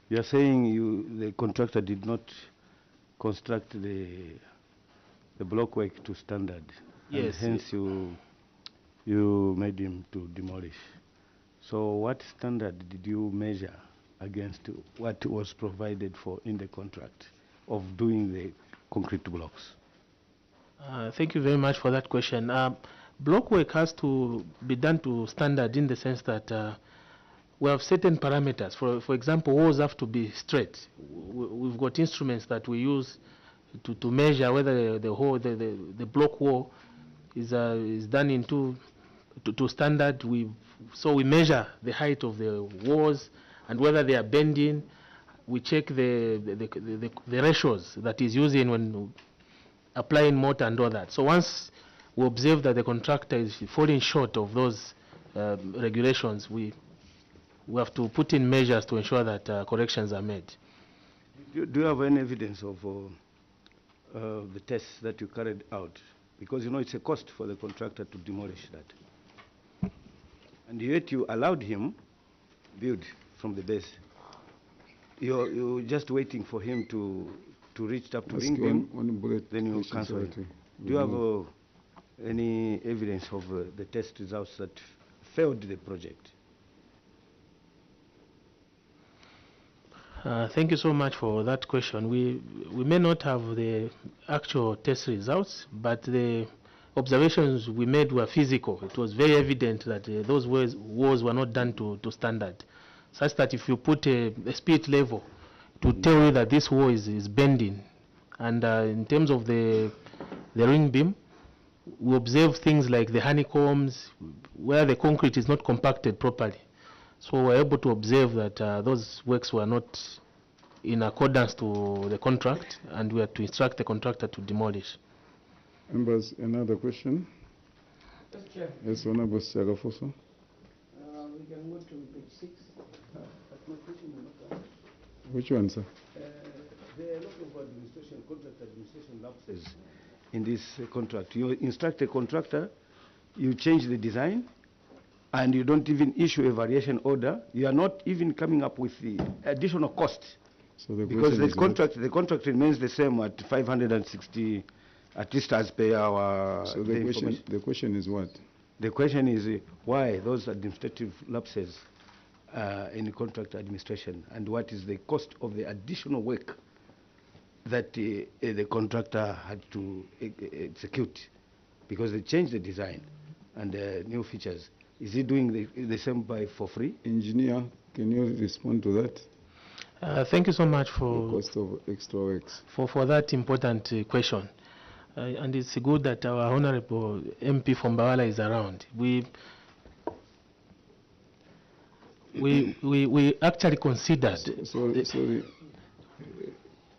You are saying the contractor did not construct the block work to standard. Yes. And hence you made him to demolish. So what standard did you measure against what was provided for in the contract of doing the concrete blocks? Thank you very much for that question. Block work has to be done to standard in the sense that we have certain parameters. For example, walls have to be straight. We've got instruments that we use to measure whether the block wall is done to standard. So we measure the height of the walls and whether they are bending. We check the ratios that is using when applying mortar and all that. So once we observe that the contractor is falling short of those regulations, we have to put in measures to ensure that corrections are made. Do you have any evidence of the tests that you carried out? Because it's a cost for the contractor to demolish that. And yet you allowed him build from the base. You're just waiting for him to reach up to ring beam, then you cancel it. Do you have any evidence of the test results that failed the project? Thank you so much for that question. We may not have the actual test results, but the observations we made were physical. It was very evident that those walls were not done to standard, such that if you put a spirit level, it would tell you that this wall is bending. And in terms of the ring beam, we observe things like the honeycombs, where the concrete is not compacted properly. So we're able to observe that those works were not in accordance to the contract, and we had to instruct the contractor to demolish. Members, another question? Yes, Chair. Yes, Honorable Siagafoso. We can go to page 6. But my question is not that. Which one, sir? There are a lot of contract administration lapses in this contract. You instruct a contractor, you change the design, and you don't even issue a variation order. You are not even coming up with the additional cost. So the because the contract remains the same at 560, at least as per our. So the question is what? The question is why those administrative lapses in contract administration, and what is the cost of the additional work that the contractor had to execute, because they changed the design and new features. Is he doing the same for free? Engineer, can you respond to that? Thank you so much for the cost of extra works. For that important question. And it's good that our Honorable MP from Bawala is around. We actually considered. Sorry.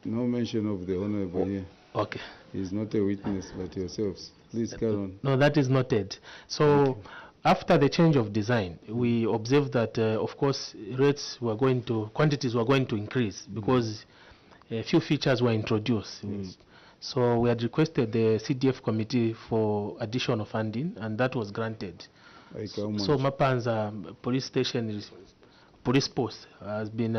No mention of the Honorable here. Okay. He's not a witness, but yourselves. Please carry on. No, that is noted. So after the change of design, we observed that, of course, quantities were going to increase because a few features were introduced. Yes. So we had requested the CDF committee for additional funding, and that was granted. So Mapanza police station, police post has been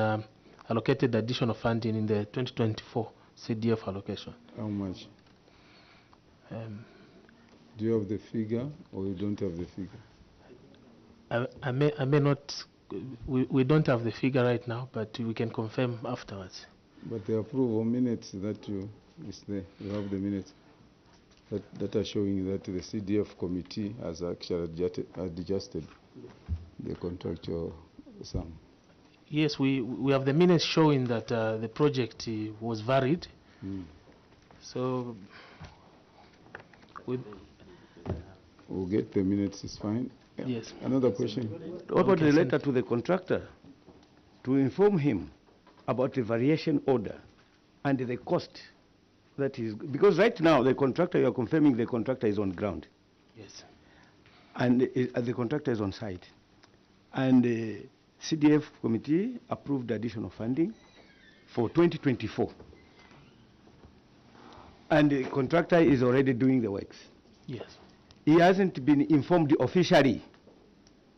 allocated additional funding in the 2024 CDF allocation. How much? Do you have the figure, or you don't have the figure? I may not. We don't have the figure right now, but we can confirm afterwards. But the approval minutes that is there, you have the minutes that are showing that the CDF committee has actually adjusted the contractual sum. Yes, we have the minutes showing that the project was varied. So We'll get the minutes, it's fine. Yeah. Yes. Another question? What about the letter to the contractor to inform him about the variation order and the cost that is, because right now the contractor, you are confirming the contractor is on ground. Yes. And the contractor is on site. And the CDF committee approved additional funding for 2024. And the contractor is already doing the works. Yes. He hasn't been informed officially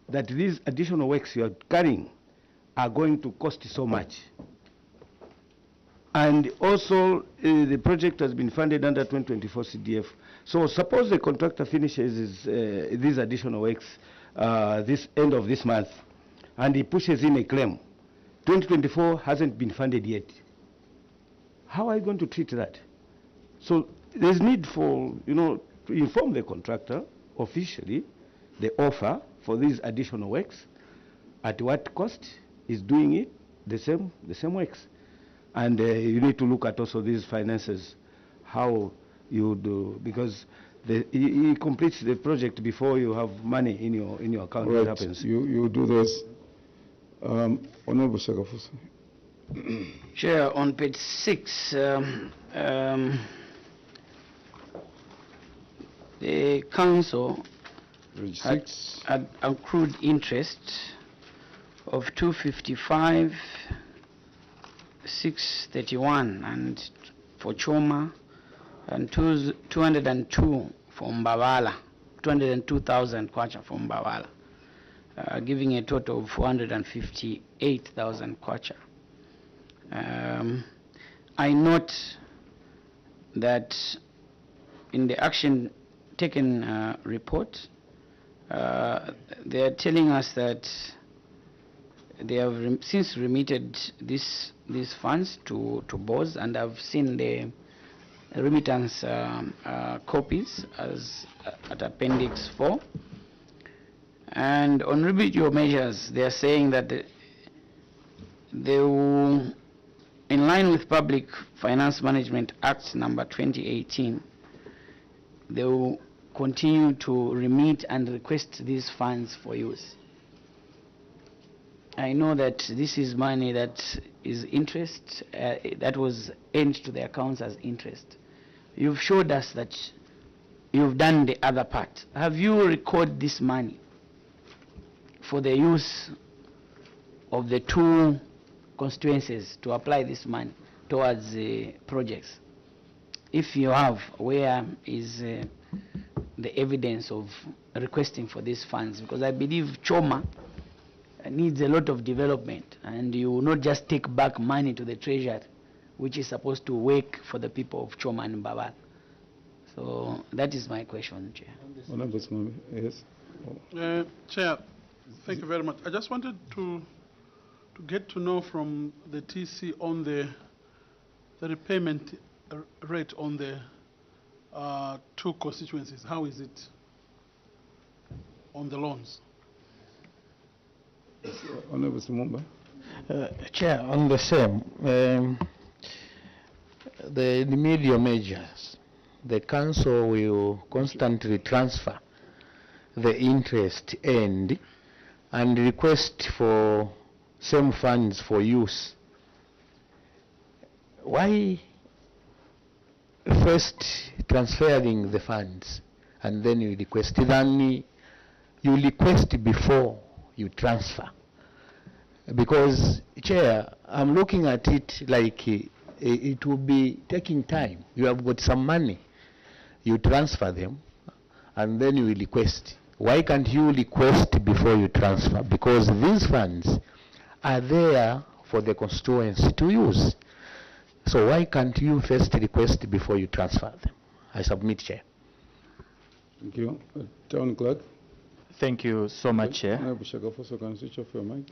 that these additional works you are carrying are going to cost so much. And also, the project has been funded under 2024 CDF. So suppose the contractor finishes these additional works this end of this month, and he pushes in a claim. 2024 hasn't been funded yet. How are you going to treat that? So there's need for, to inform the contractor officially the offer for these additional works, at what cost is doing it, the same works. And you need to look at also these finances, how you do, because he completes the project before you have money in your account. Right. What happens? You do this. Honorable Shakafusa. Chair, on page 6, the council had accrued interest of 255, 631, and for Choma, and 202 for Mbawala, 202,000 kwacha for Mbawala, giving a total of 458,000 kwacha. I note that in the action taken report, they are telling us that they have since remitted these funds to BOS, and I've seen the remittance copies as at Appendix 4. And on remedial measures, they are saying that they will, in line with Public Finance Management Act number 2018, they will continue to remit and request these funds for use. I know that this is money that is interest, that was earned to the accounts as interest. You've showed us that you've done the other part. Have you recorded this money for the use of the two constituencies to apply this money towards projects? If you have, where is the evidence of requesting for these funds? Because I believe Choma needs a lot of development, and you will not just take back money to the treasury, which is supposed to work for the people of Choma and Mbawala. So that is my question, Chair. Yes. Chair, thank you very much. I just wanted to get to know from the TC on the repayment rate on the two constituencies. How is it on the loans? Honorable Simumba. Chair, on the same, the remedial measures, the council will constantly transfer the interest earned and request for same funds for use. Why first transferring the funds and then you request? Then you request before you transfer. Because, Chair, I'm looking at it like it will be taking time. You have got some money, you transfer them, and then you request. Why can't you request before you transfer? Because these funds are there for the constituency to use. So why can't you first request before you transfer them? I submit, Chair. Thank you. Town Clerk. Thank you so much, Chair. Honorable Shakafusa, can you switch off your mic?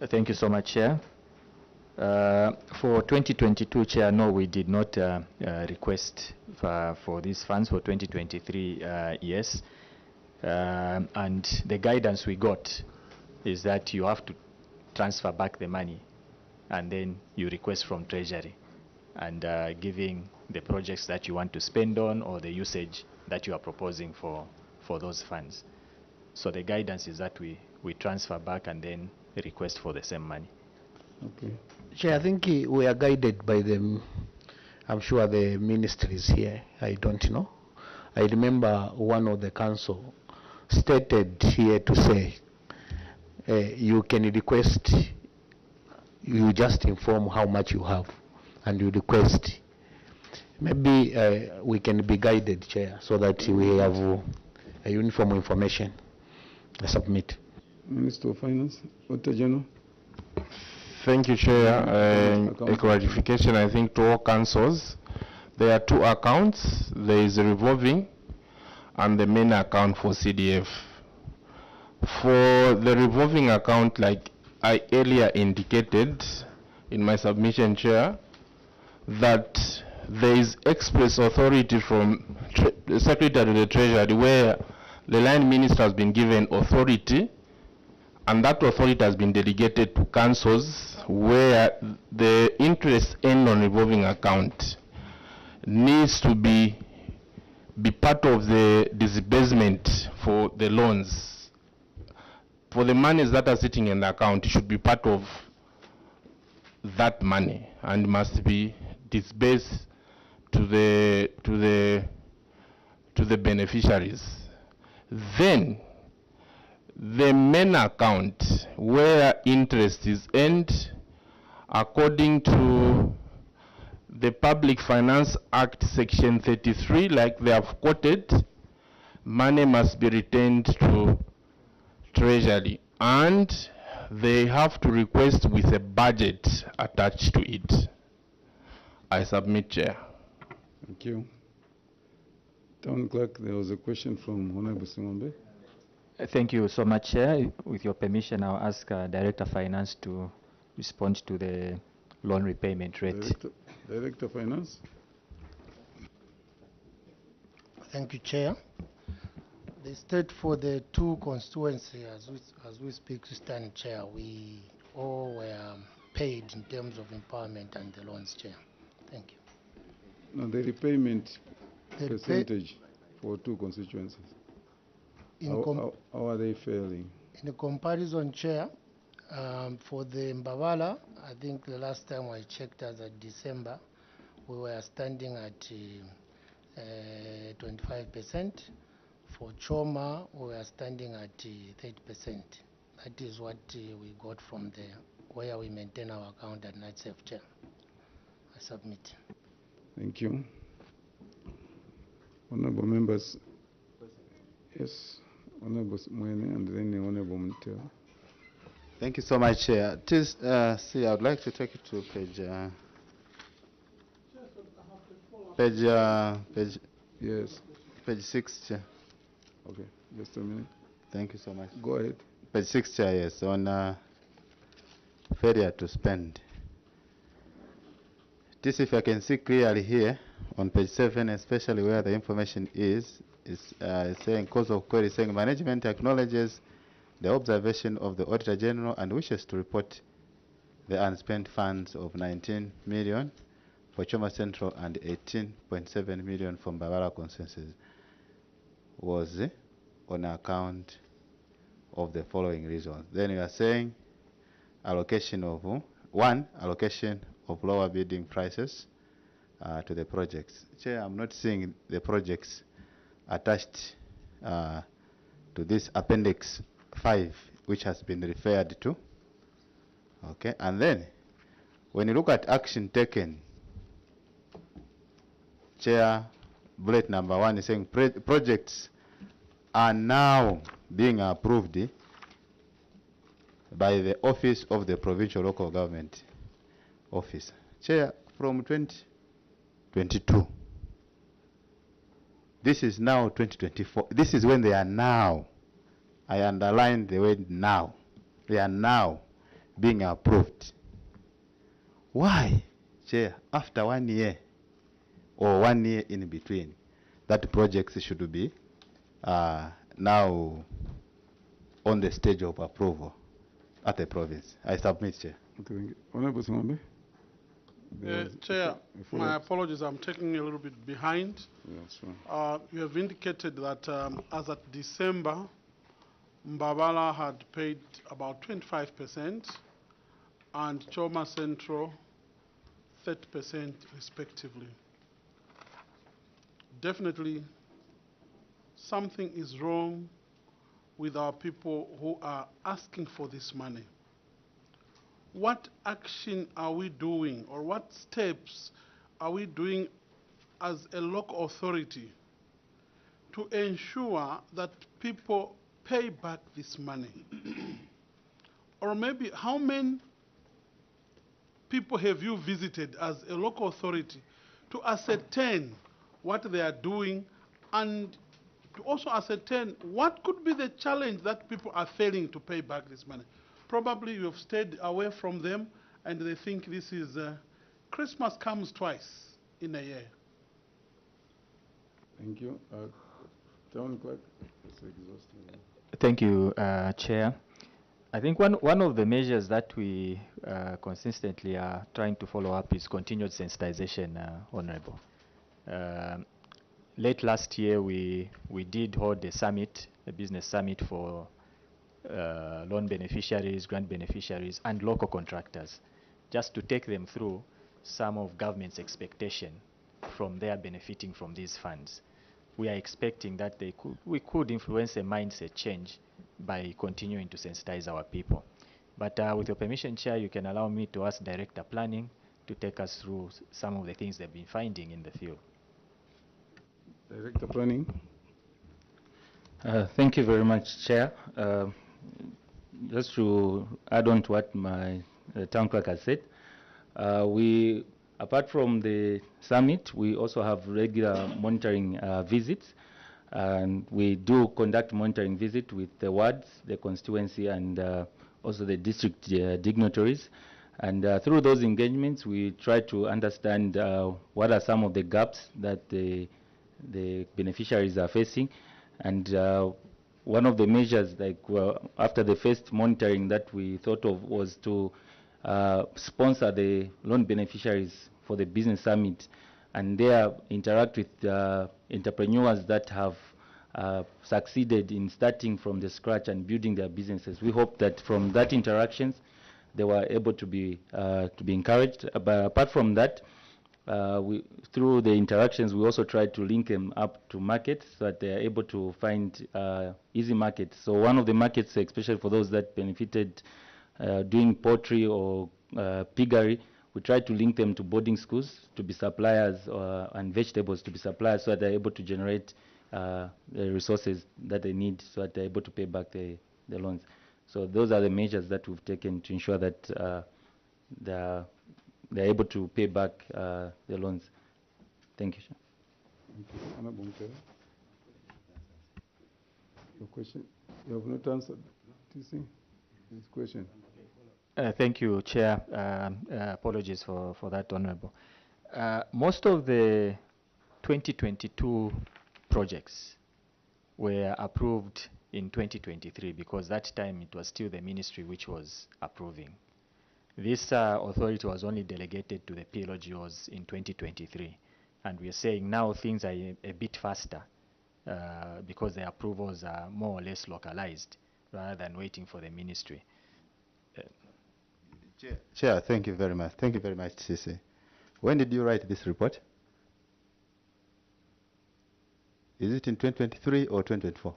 Thank you so much, Chair. For 2022, Chair, no, we did not request for these funds. For 2023, yes. And the guidance we got is that you have to transfer back the money and then you request from Treasury, and giving the projects that you want to spend on or the usage that you are proposing for for those funds. So the guidance is that we transfer back and then request for the same money. Okay. Chair, I think we are guided by them. I'm sure the ministry is here. I don't know. I remember one of the council stated here to say, you can request, you just inform how much you have, and you request. Maybe we can be guided, Chair, so that we have a uniform information. I submit. Minister of Finance, Auditor General. Thank you, Chair. A clarification, I think, to all councils. There are two accounts. There is a revolving and the main account for CDF. For the revolving account, like I earlier indicated in my submission, Chair, that there is express authority from the Secretary of the Treasury where the line minister has been given authority, and that authority has been delegated to councils where the interest earned on revolving account needs to be part of the disbursement for the loans. For the monies that are sitting in the account, it should be part of that money and must be disbursed to the beneficiaries. Then the main account where interest is earned according to the Public Finance Act section 33, like they have quoted, money must be retained to Treasury and they have to request with a budget attached to it. I submit, Chair. Thank you. Town Clerk, there was a question from Honorable Singombe. Thank you so much, Chair. With your permission, I'll ask Director of Finance to respond to the loan repayment rate. Director of Finance. Thank you, Chair. The state for the two constituencies, as we speak, stand, Chair, we all were paid in terms of empowerment and the loans, Chair. Thank you. Now the repayment percentage for two constituencies. How are they failing? In the comparison, Chair, for the Mbavala, I think the last time I checked as of December, we were standing at 25%. For Choma, we were standing at 30%. That is what we got from where we maintain our account at NightSafe, Chair. I submit. Thank you. Honorable members. Yes, Honorable Mwene and then Honorable Muteo. Thank you so much, Chair. Just, see, I would like to take you to page 6, Chair. Okay, just a minute. Thank you so much. Go ahead. Page 6, Chair, yes, on failure to spend. This, if I can see clearly here, on page 7, especially where the information is saying, cause of query, saying management acknowledges the observation of the Auditor General and wishes to report the unspent funds of 19 million for Choma Central and 18.7 million from Mbabala consensus was on account of the following reasons. Then we are saying allocation of allocation of lower bidding prices to the projects. Chair, I'm not seeing the projects attached to this appendix 5, which has been referred to. Okay, and then when you look at action taken, Chair, bullet number 1 is saying projects are now being approved by the Office of the Provincial Local Government Office. Chair, from 2022. This is now 2024. This is when they are now. I underline the word now. They are now being approved. Why, Chair, after 1 year or 1 year in between, that projects should be now on the stage of approval at the province? I submit, Chair. Okay, thank you. Honorable Singombe. Chair, my apologies, I'm taking a little bit behind. Yes, sir. You have indicated that as at December, Mbabala had paid about 25% and Choma Central 30% respectively. Definitely, something is wrong with our people who are asking for this money. What action are we doing, or what steps are we doing as a local authority to ensure that people pay back this money? Or maybe how many people have you visited as a local authority to ascertain what they are doing, and to also ascertain what could be the challenge that people are failing to pay back this money? Probably you have stayed away from them and they think this is Christmas comes twice in a year. Thank you. Town Clerk. It's exhausting. Thank you, Chair. I think one of the measures that we consistently are trying to follow up is continued sensitization, Honorable. Late last year, we did hold a summit, a business summit for loan beneficiaries, grant beneficiaries, and local contractors, just to take them through some of government's expectation from their benefiting from these funds. We are expecting that we could influence a mindset change by continuing to sensitize our people. But with your permission, Chair, you can allow me to ask Director Planning to take us through some of the things they've been finding in the field. Director Planning. Thank you very much, Chair. Just to add on to what my town clerk has said, apart from the summit, we also have regular monitoring visits, and we do conduct monitoring visits with the wards, the constituency, and also the district dignitaries. And through those engagements, we try to understand what are some of the gaps that the beneficiaries are facing. And one of the measures, like after the first monitoring that we thought of, was to sponsor the loan beneficiaries for the business summit, and there interact with entrepreneurs that have succeeded in starting from the scratch and building their businesses. We hope that from that interactions, they were able to be encouraged. But apart from that, through the interactions, we also try to link them up to markets so that they are able to find easy markets. So one of the markets, especially for those that benefited doing poultry or piggery, we try to link them to boarding schools to be suppliers, and vegetables to be suppliers, so that they're able to generate the resources that they need, so that they're able to pay back the loans. So those are the measures that we've taken to ensure that they're able to pay back the loans. Thank you. Thank you. Honorable Chair. Your question? You have not answered, TC, this question. Thank you, Chair. Apologies for that, Honorable. Most of the 2022 projects were approved in 2023, because that time it was still the ministry which was approving. This authority was only delegated to the PLGOs in 2023. And we are saying now things are a bit faster because the approvals are more or less localized rather than waiting for the ministry. Chair, thank you very much. Thank you very much, CC. When did you write this report? Is it in 2023 or 2024?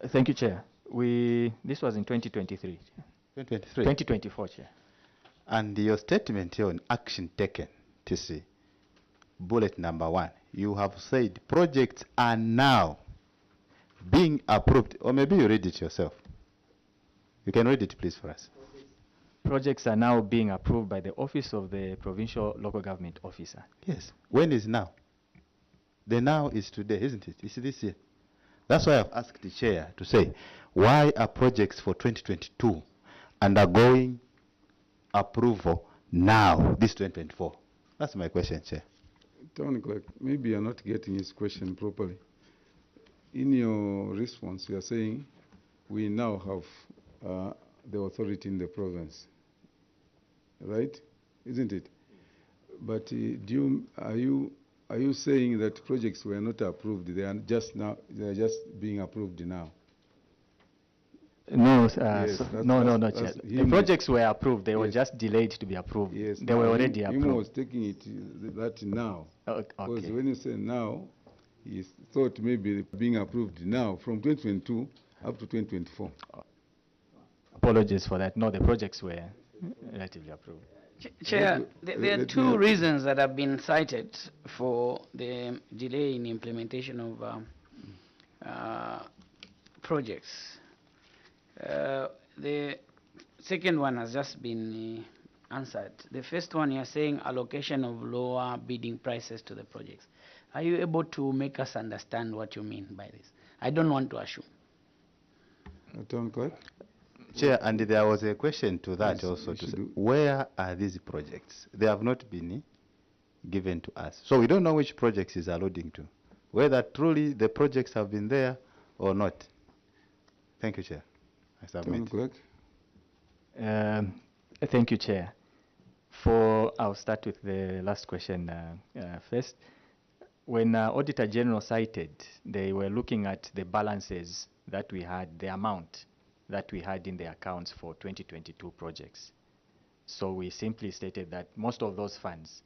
Thank you, Chair. This was in 2023. 2023? 2024, Chair. And your statement here on action taken, TC, bullet number 1, you have said projects are now being approved, or maybe you read it yourself. You can read it, please, for us. Projects are now being approved by the Office of the Provincial Local Government Officer. Yes. When is now? The now is today, isn't it? It's this year. That's why I've asked the chair to say, why are projects for 2022 undergoing approval now, this 2024? That's my question, Chair. Town Clerk, maybe you're not getting his question properly. In your response, you are saying we now have the authority in the province. right? Isn't it? But are you saying that projects were not approved? They are just being approved now. No, Yes, no, Chair. The projects were approved. They were just delayed to be approved. Yes, they were already approved. Him was taking it that now. Because when you say now, he thought maybe being approved now from 2022 up to 2024. Apologies for that. No, the projects were relatively approved. Chair, there are two reasons that have been cited for the delay in implementation of projects. The second one has just been answered. The first one, you're saying allocation of lower bidding prices to the projects. Are you able to make us understand what you mean by this? I don't want to assume. Town Clerk? Chair, and there was a question to that also. To say, where are these projects? They have not been given to us. So we don't know which projects is alluding to, whether truly the projects have been there or not. Thank you, Chair. I submit. Thank you, Chair. I'll start with the last question first. When Auditor General cited, they were looking at the balances that we had, the amount that we had in the accounts for 2022 projects. So we simply stated that most of those funds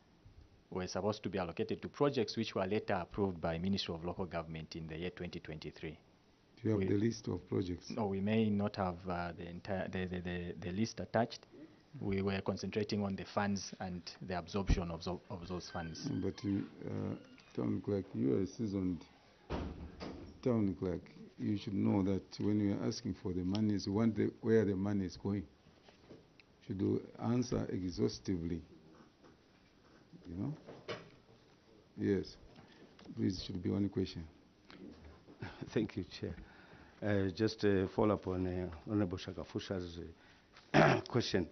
were supposed to be allocated to projects which were later approved by Ministry of Local Government in the year 2023. Do you have the list of projects? No, we may not have the list attached. We were concentrating on the funds and the absorption of those funds. But Town Clerk, you are a seasoned Town Clerk. You should know that when you are asking for the monies, you want where the money is going. Should you answer exhaustively, you know? Yes. Please, should be one question. Thank you, Chair. Just to follow up on Honorable Shakafusha's question,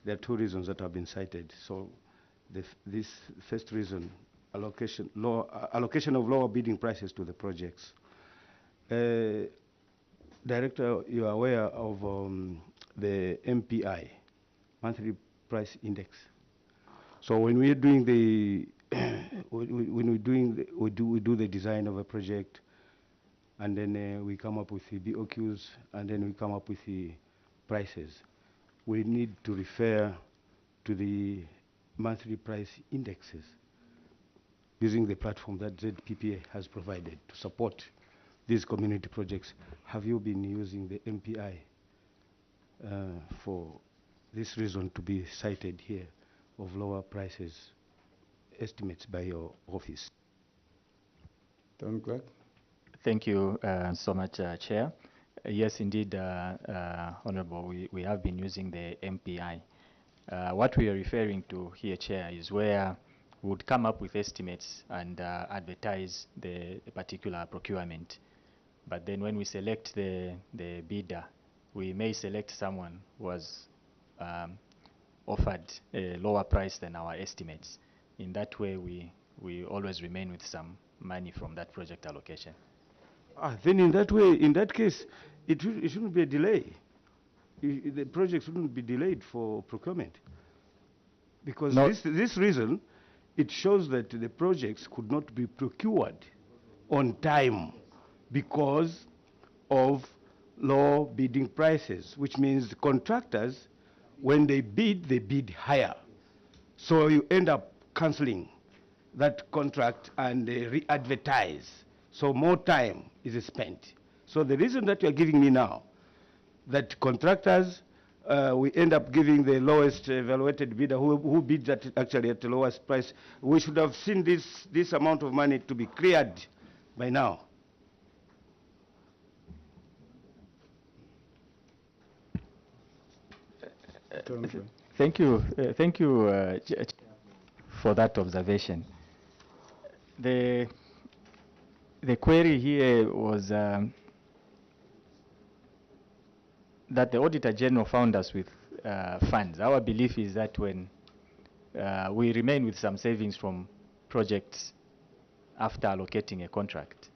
there are two reasons that have been cited. So this first reason, allocation of lower bidding prices to the projects. Director, you are aware of the MPI, monthly price index. So when we are doing the we do the design of a project, and then we come up with the BOQs, and then we come up with the prices. We need to refer to the monthly price indexes using the platform that ZPPA has provided to support these community projects. Have you been using the MPI for this reason to be cited here of lower prices estimates by your office? Town Clerk? Thank you so much, Chair. Yes, indeed, Honorable, we have been using the MPI. What we are referring to here, Chair, is where we would come up with estimates and advertise the particular procurement. But then when we select the bidder, we may select someone who was offered a lower price than our estimates. In that way, we always remain with some money from that project allocation. Then in that case, it shouldn't be a delay. The project shouldn't be delayed for procurement. Because this reason, it shows that the projects could not be procured on time because of low bidding prices, which means the contractors, when they bid higher. So you end up cancelling that contract and re-advertise. So more time is spent. So the reason that you are giving me now, that contractors, we end up giving the lowest evaluated bidder who bids actually at the lowest price. We should have seen this amount of money to be cleared by now. Thank you for that observation. The query here was that the Auditor General found us with funds. Our belief is that when we remain with some savings from projects after allocating a contract,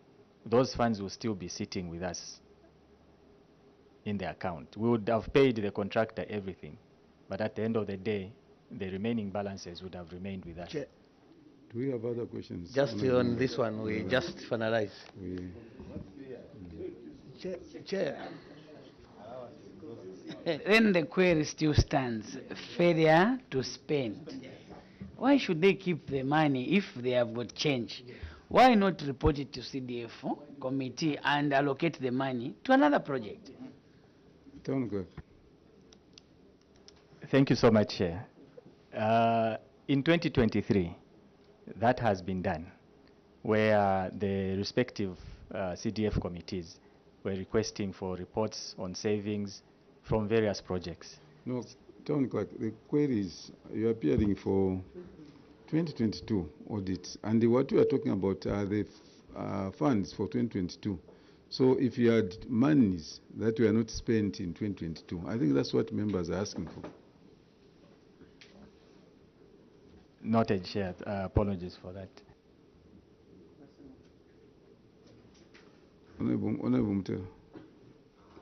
those funds will still be sitting with us in the account. We would have paid the contractor everything, but at the end of the day, the remaining balances would have remained with us. Do we have other questions? Just on this one, we just finalize. Chair. Then the query still stands, failure to spend. Why should they keep the money if they have got change? Why not report it to CDF committee and allocate the money to another project? Town Clerk. Thank you so much, Chair. In 2023, that has been done, where the respective CDF committees were requesting for reports on savings from various projects. No, Town Clerk, the queries, you're appearing for 2022 audits, and what we are talking about are the funds for 2022. So if you had monies that were not spent in 2022, I think that's what members are asking for. Noted, Chair. Apologies for that. Honorable Mutela.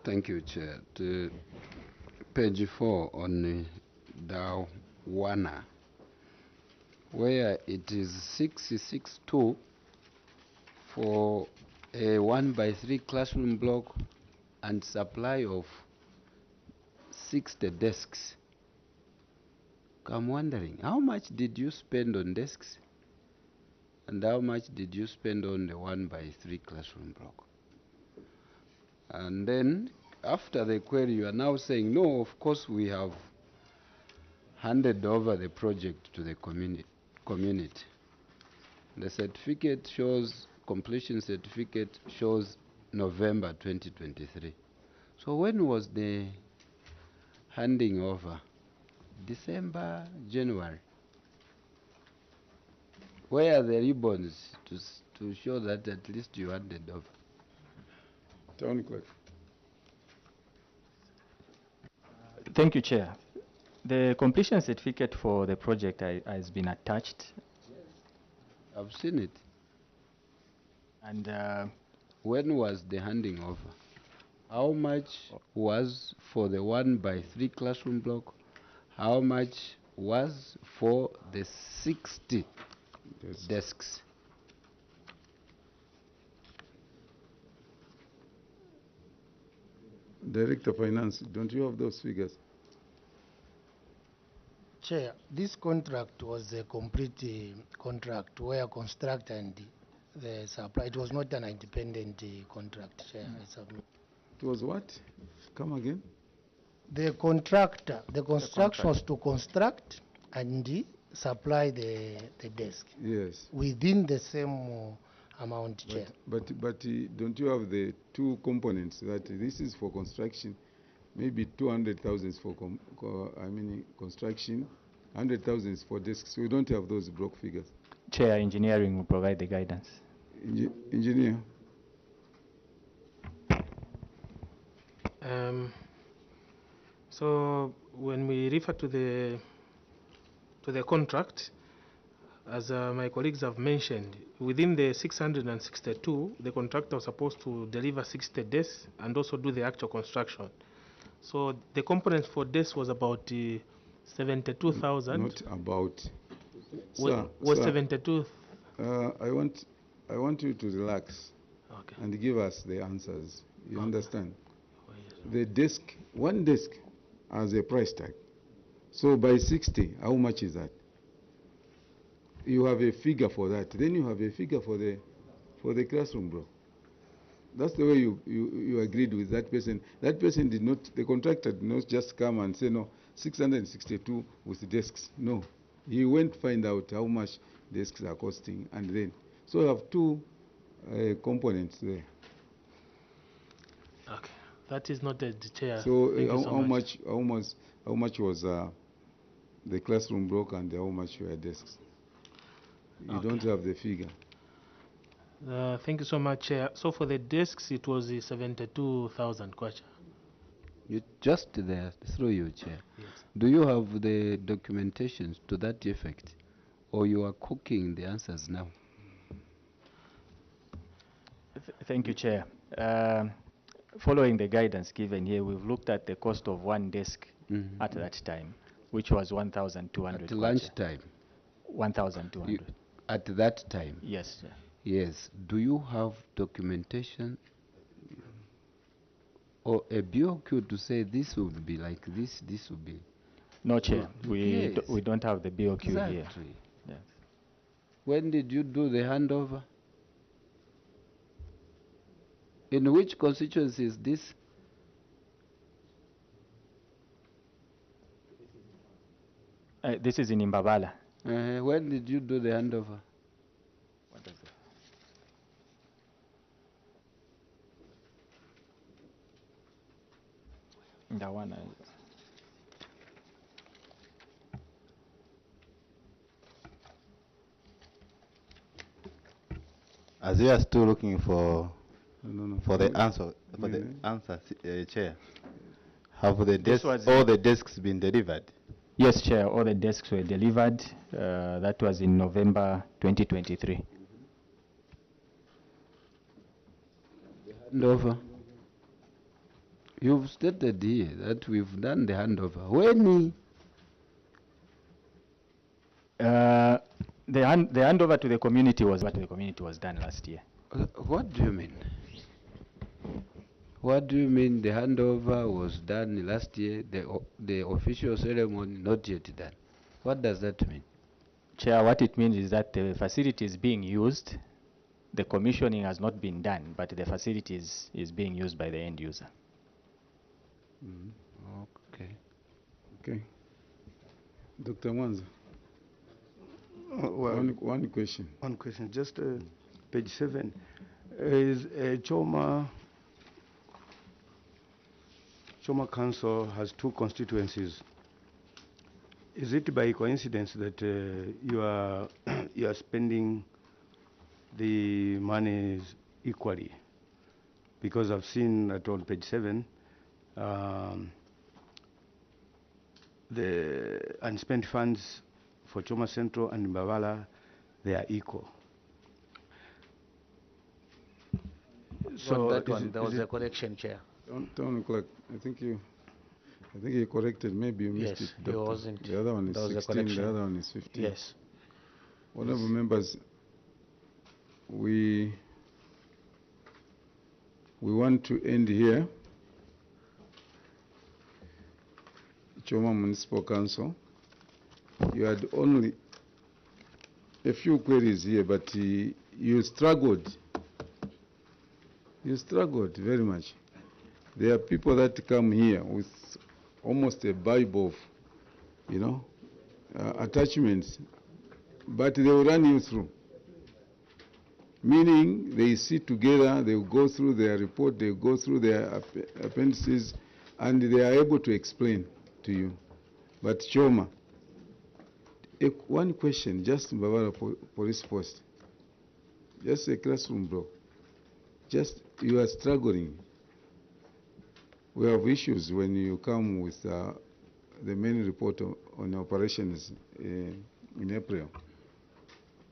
Thank you, Chair. To page 4 on Dawana, where it is 662 for a 1x3 classroom block and supply of 60 desks. I'm wondering, how much did you spend on desks? And how much did you spend on the 1x3 classroom block? And then, after the query, you are now saying, no, of course we have handed over the project to the community. The certificate shows, completion certificate shows November 2023. So when was the handing over? December, January? Where are the ribbons to show that at least you handed over? Town Clerk. Thank you, Chair. The completion certificate for the project has been attached. I've seen it. And when was the handing over? How much was for the 1x3 classroom block? How much was for the 60 desks? Director of Finance, don't you have those figures? Chair, this contract was a complete contract where construct and the supply, it was not an independent contract, Chair. It was what? Come again? The contractor, the construction was to construct and supply the desk. Yes. Within the same amount, Chair. But don't you have the two components that this is for construction, maybe 200,000 for construction, 100,000 is for desks. We don't have those block figures. Chair, engineering will provide the guidance. Engineer. So when we refer to the contract, as my colleagues have mentioned, within the 662, the contractor was supposed to deliver 60 desks and also do the actual construction. So the components for desks was about 72,000. Not about. Was 72. I want you to relax and give us the answers. You understand? The desk, one desk has a price tag. So by 60, how much is that? You have a figure for that. Then you have a figure for the classroom block. That's the way you agreed with that person. That person did not, the contractor did not just come and say, no, 662 with the desks. No. He went to find out how much desks are costing, and then. So you have two components there. Okay. That is not the Chair. So how much was the classroom block and how much were desks? You don't have the figure. Thank you so much, Chair. So for the desks, it was 72,000 kwacha. You just there, through you, Chair. Yes. Do you have the documentations to that effect, or you are cooking the answers now? Thank you, Chair. Following the guidance given here, we've looked at the cost of one desk at that time. which was 1,200. At lunchtime? 1,200. At that time? Yes, Chair. Yes. Do you have documentation or a BOQ to say this would be like this, this would be? No, Chair. We, Yes. we don't have the BOQ Exactly. here. Yes. When did you do the handover? In which constituency is this? This is in Imbabala. When did you do the handover? What is it? That one. As we are still looking for the No. answer, Chair, have the This desks, was all the desks been delivered? Yes, Chair. All the desks were delivered. That was in November 2023. Handover. You've stated here that we've done the handover. When? The handover to the community was done last year. What do you mean? What do you mean the handover was done last year, the official ceremony not yet done? What does that mean? Chair, what it means is that the facility is being used. The commissioning has not been done, but the facility is being used by the end user. Okay. Okay. Dr. Mwanza, Well, one question. One question, just page 7. Is Choma Council has 2 constituencies. Is it by coincidence that you are spending the monies equally? Because I've seen that on page 7, the unspent funds for Choma Central and Mbabala, they are equal. So that one, is there was it a correction, Chair. Town clerk, I think you corrected. Maybe you missed Yes, it. it Doctor. wasn't. The other one is There was a 16. correction. The other one is 15. Yes. Honorable members, we want to end here. Choma Municipal Council. You had only a few queries here, but you struggled. You struggled very much. There are people that come here with almost a Bible of, attachments, but they will run you through. Meaning they sit together, they will go through their report, they will go through their appendices, and they are able to explain to you. But Choma, one question, just Mbabala police post, just a classroom block, just you are struggling. We have issues when you come with the main report on operations in April.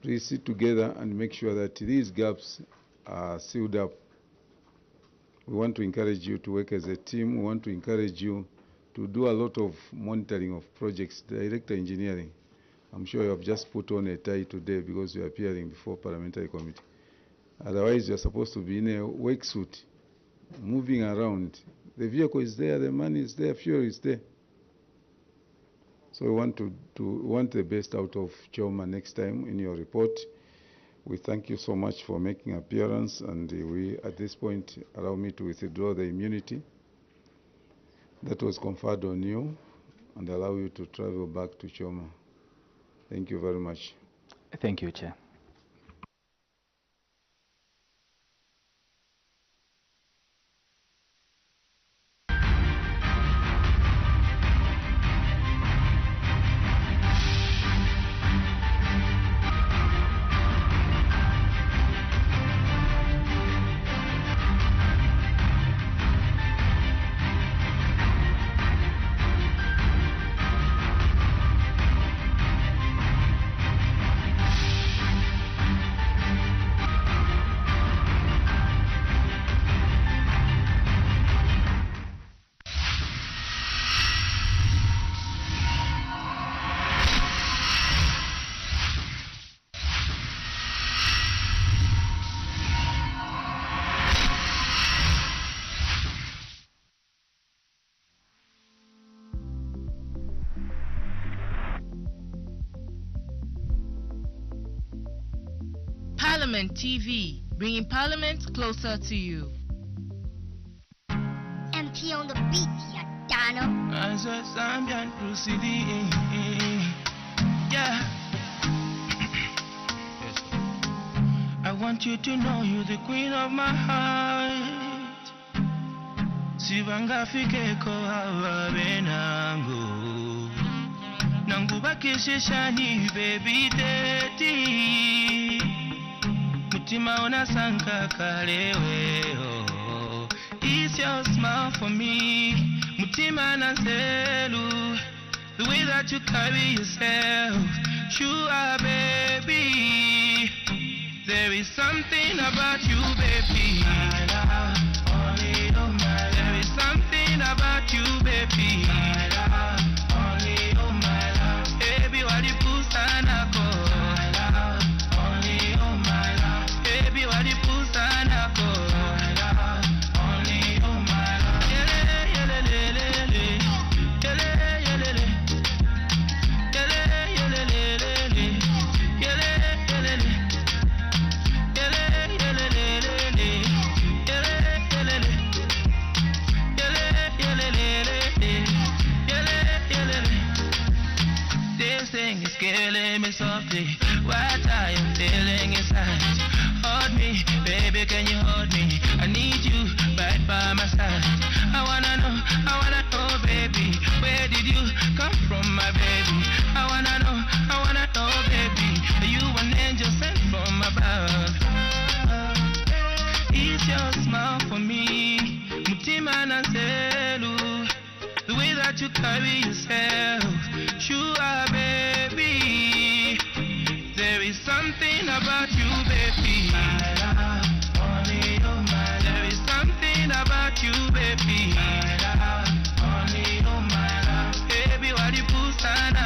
Please sit together and make sure that these gaps are sealed up. We want to encourage you to work as a team. We want to encourage you to do a lot of monitoring of projects, director engineering. I'm sure you have just put on a tie today because you are appearing before parliamentary committee. Otherwise, you're supposed to be in a work suit, moving around. The vehicle is there, the money is there, fuel is there. So we want want the best out of Choma next time in your report. We thank you so much for making appearance, and we, at this point, allow me to withdraw the immunity that was conferred on you and allow you to travel back to Choma. Thank you very much. Thank you, Chair. Parliament TV, bringing Parliament closer to you. MP on the beat, ya Dano. As a Zambian proceeding, yeah. I want you to know you're the queen of my heart. Sivanga fikeko hawa benango. Nangubakishe shani baby daddy. Mutima ona sanka kalewe oh. It's your smile for me. Mutima na zelu. The way that you carry yourself. Sure baby. There is something about you, baby. My love, only you, my love. There is something about you, baby. My love, only you, my love. Baby, what you put on a go? My love, only you, my love. Baby, what you put on a go? My love, only you, my love. Yele, yele, yele, yele. Yele, yele, yele. Yele, yele, yele, yele. Yele, yele, yele. This thing is killing me softly. What I am feeling inside. Hold me, baby, can you hold me? I need you right by my side. I wanna know, baby, where did you come from, my baby? I wanna know, baby, are you an angel sent from above? It's your smile for me, mutima na zelu. The way that you carry yourself, sure baby. There is something about you, baby. My love, only you, my love. There is something about you, baby. My love, only you, my love. Baby, what you put on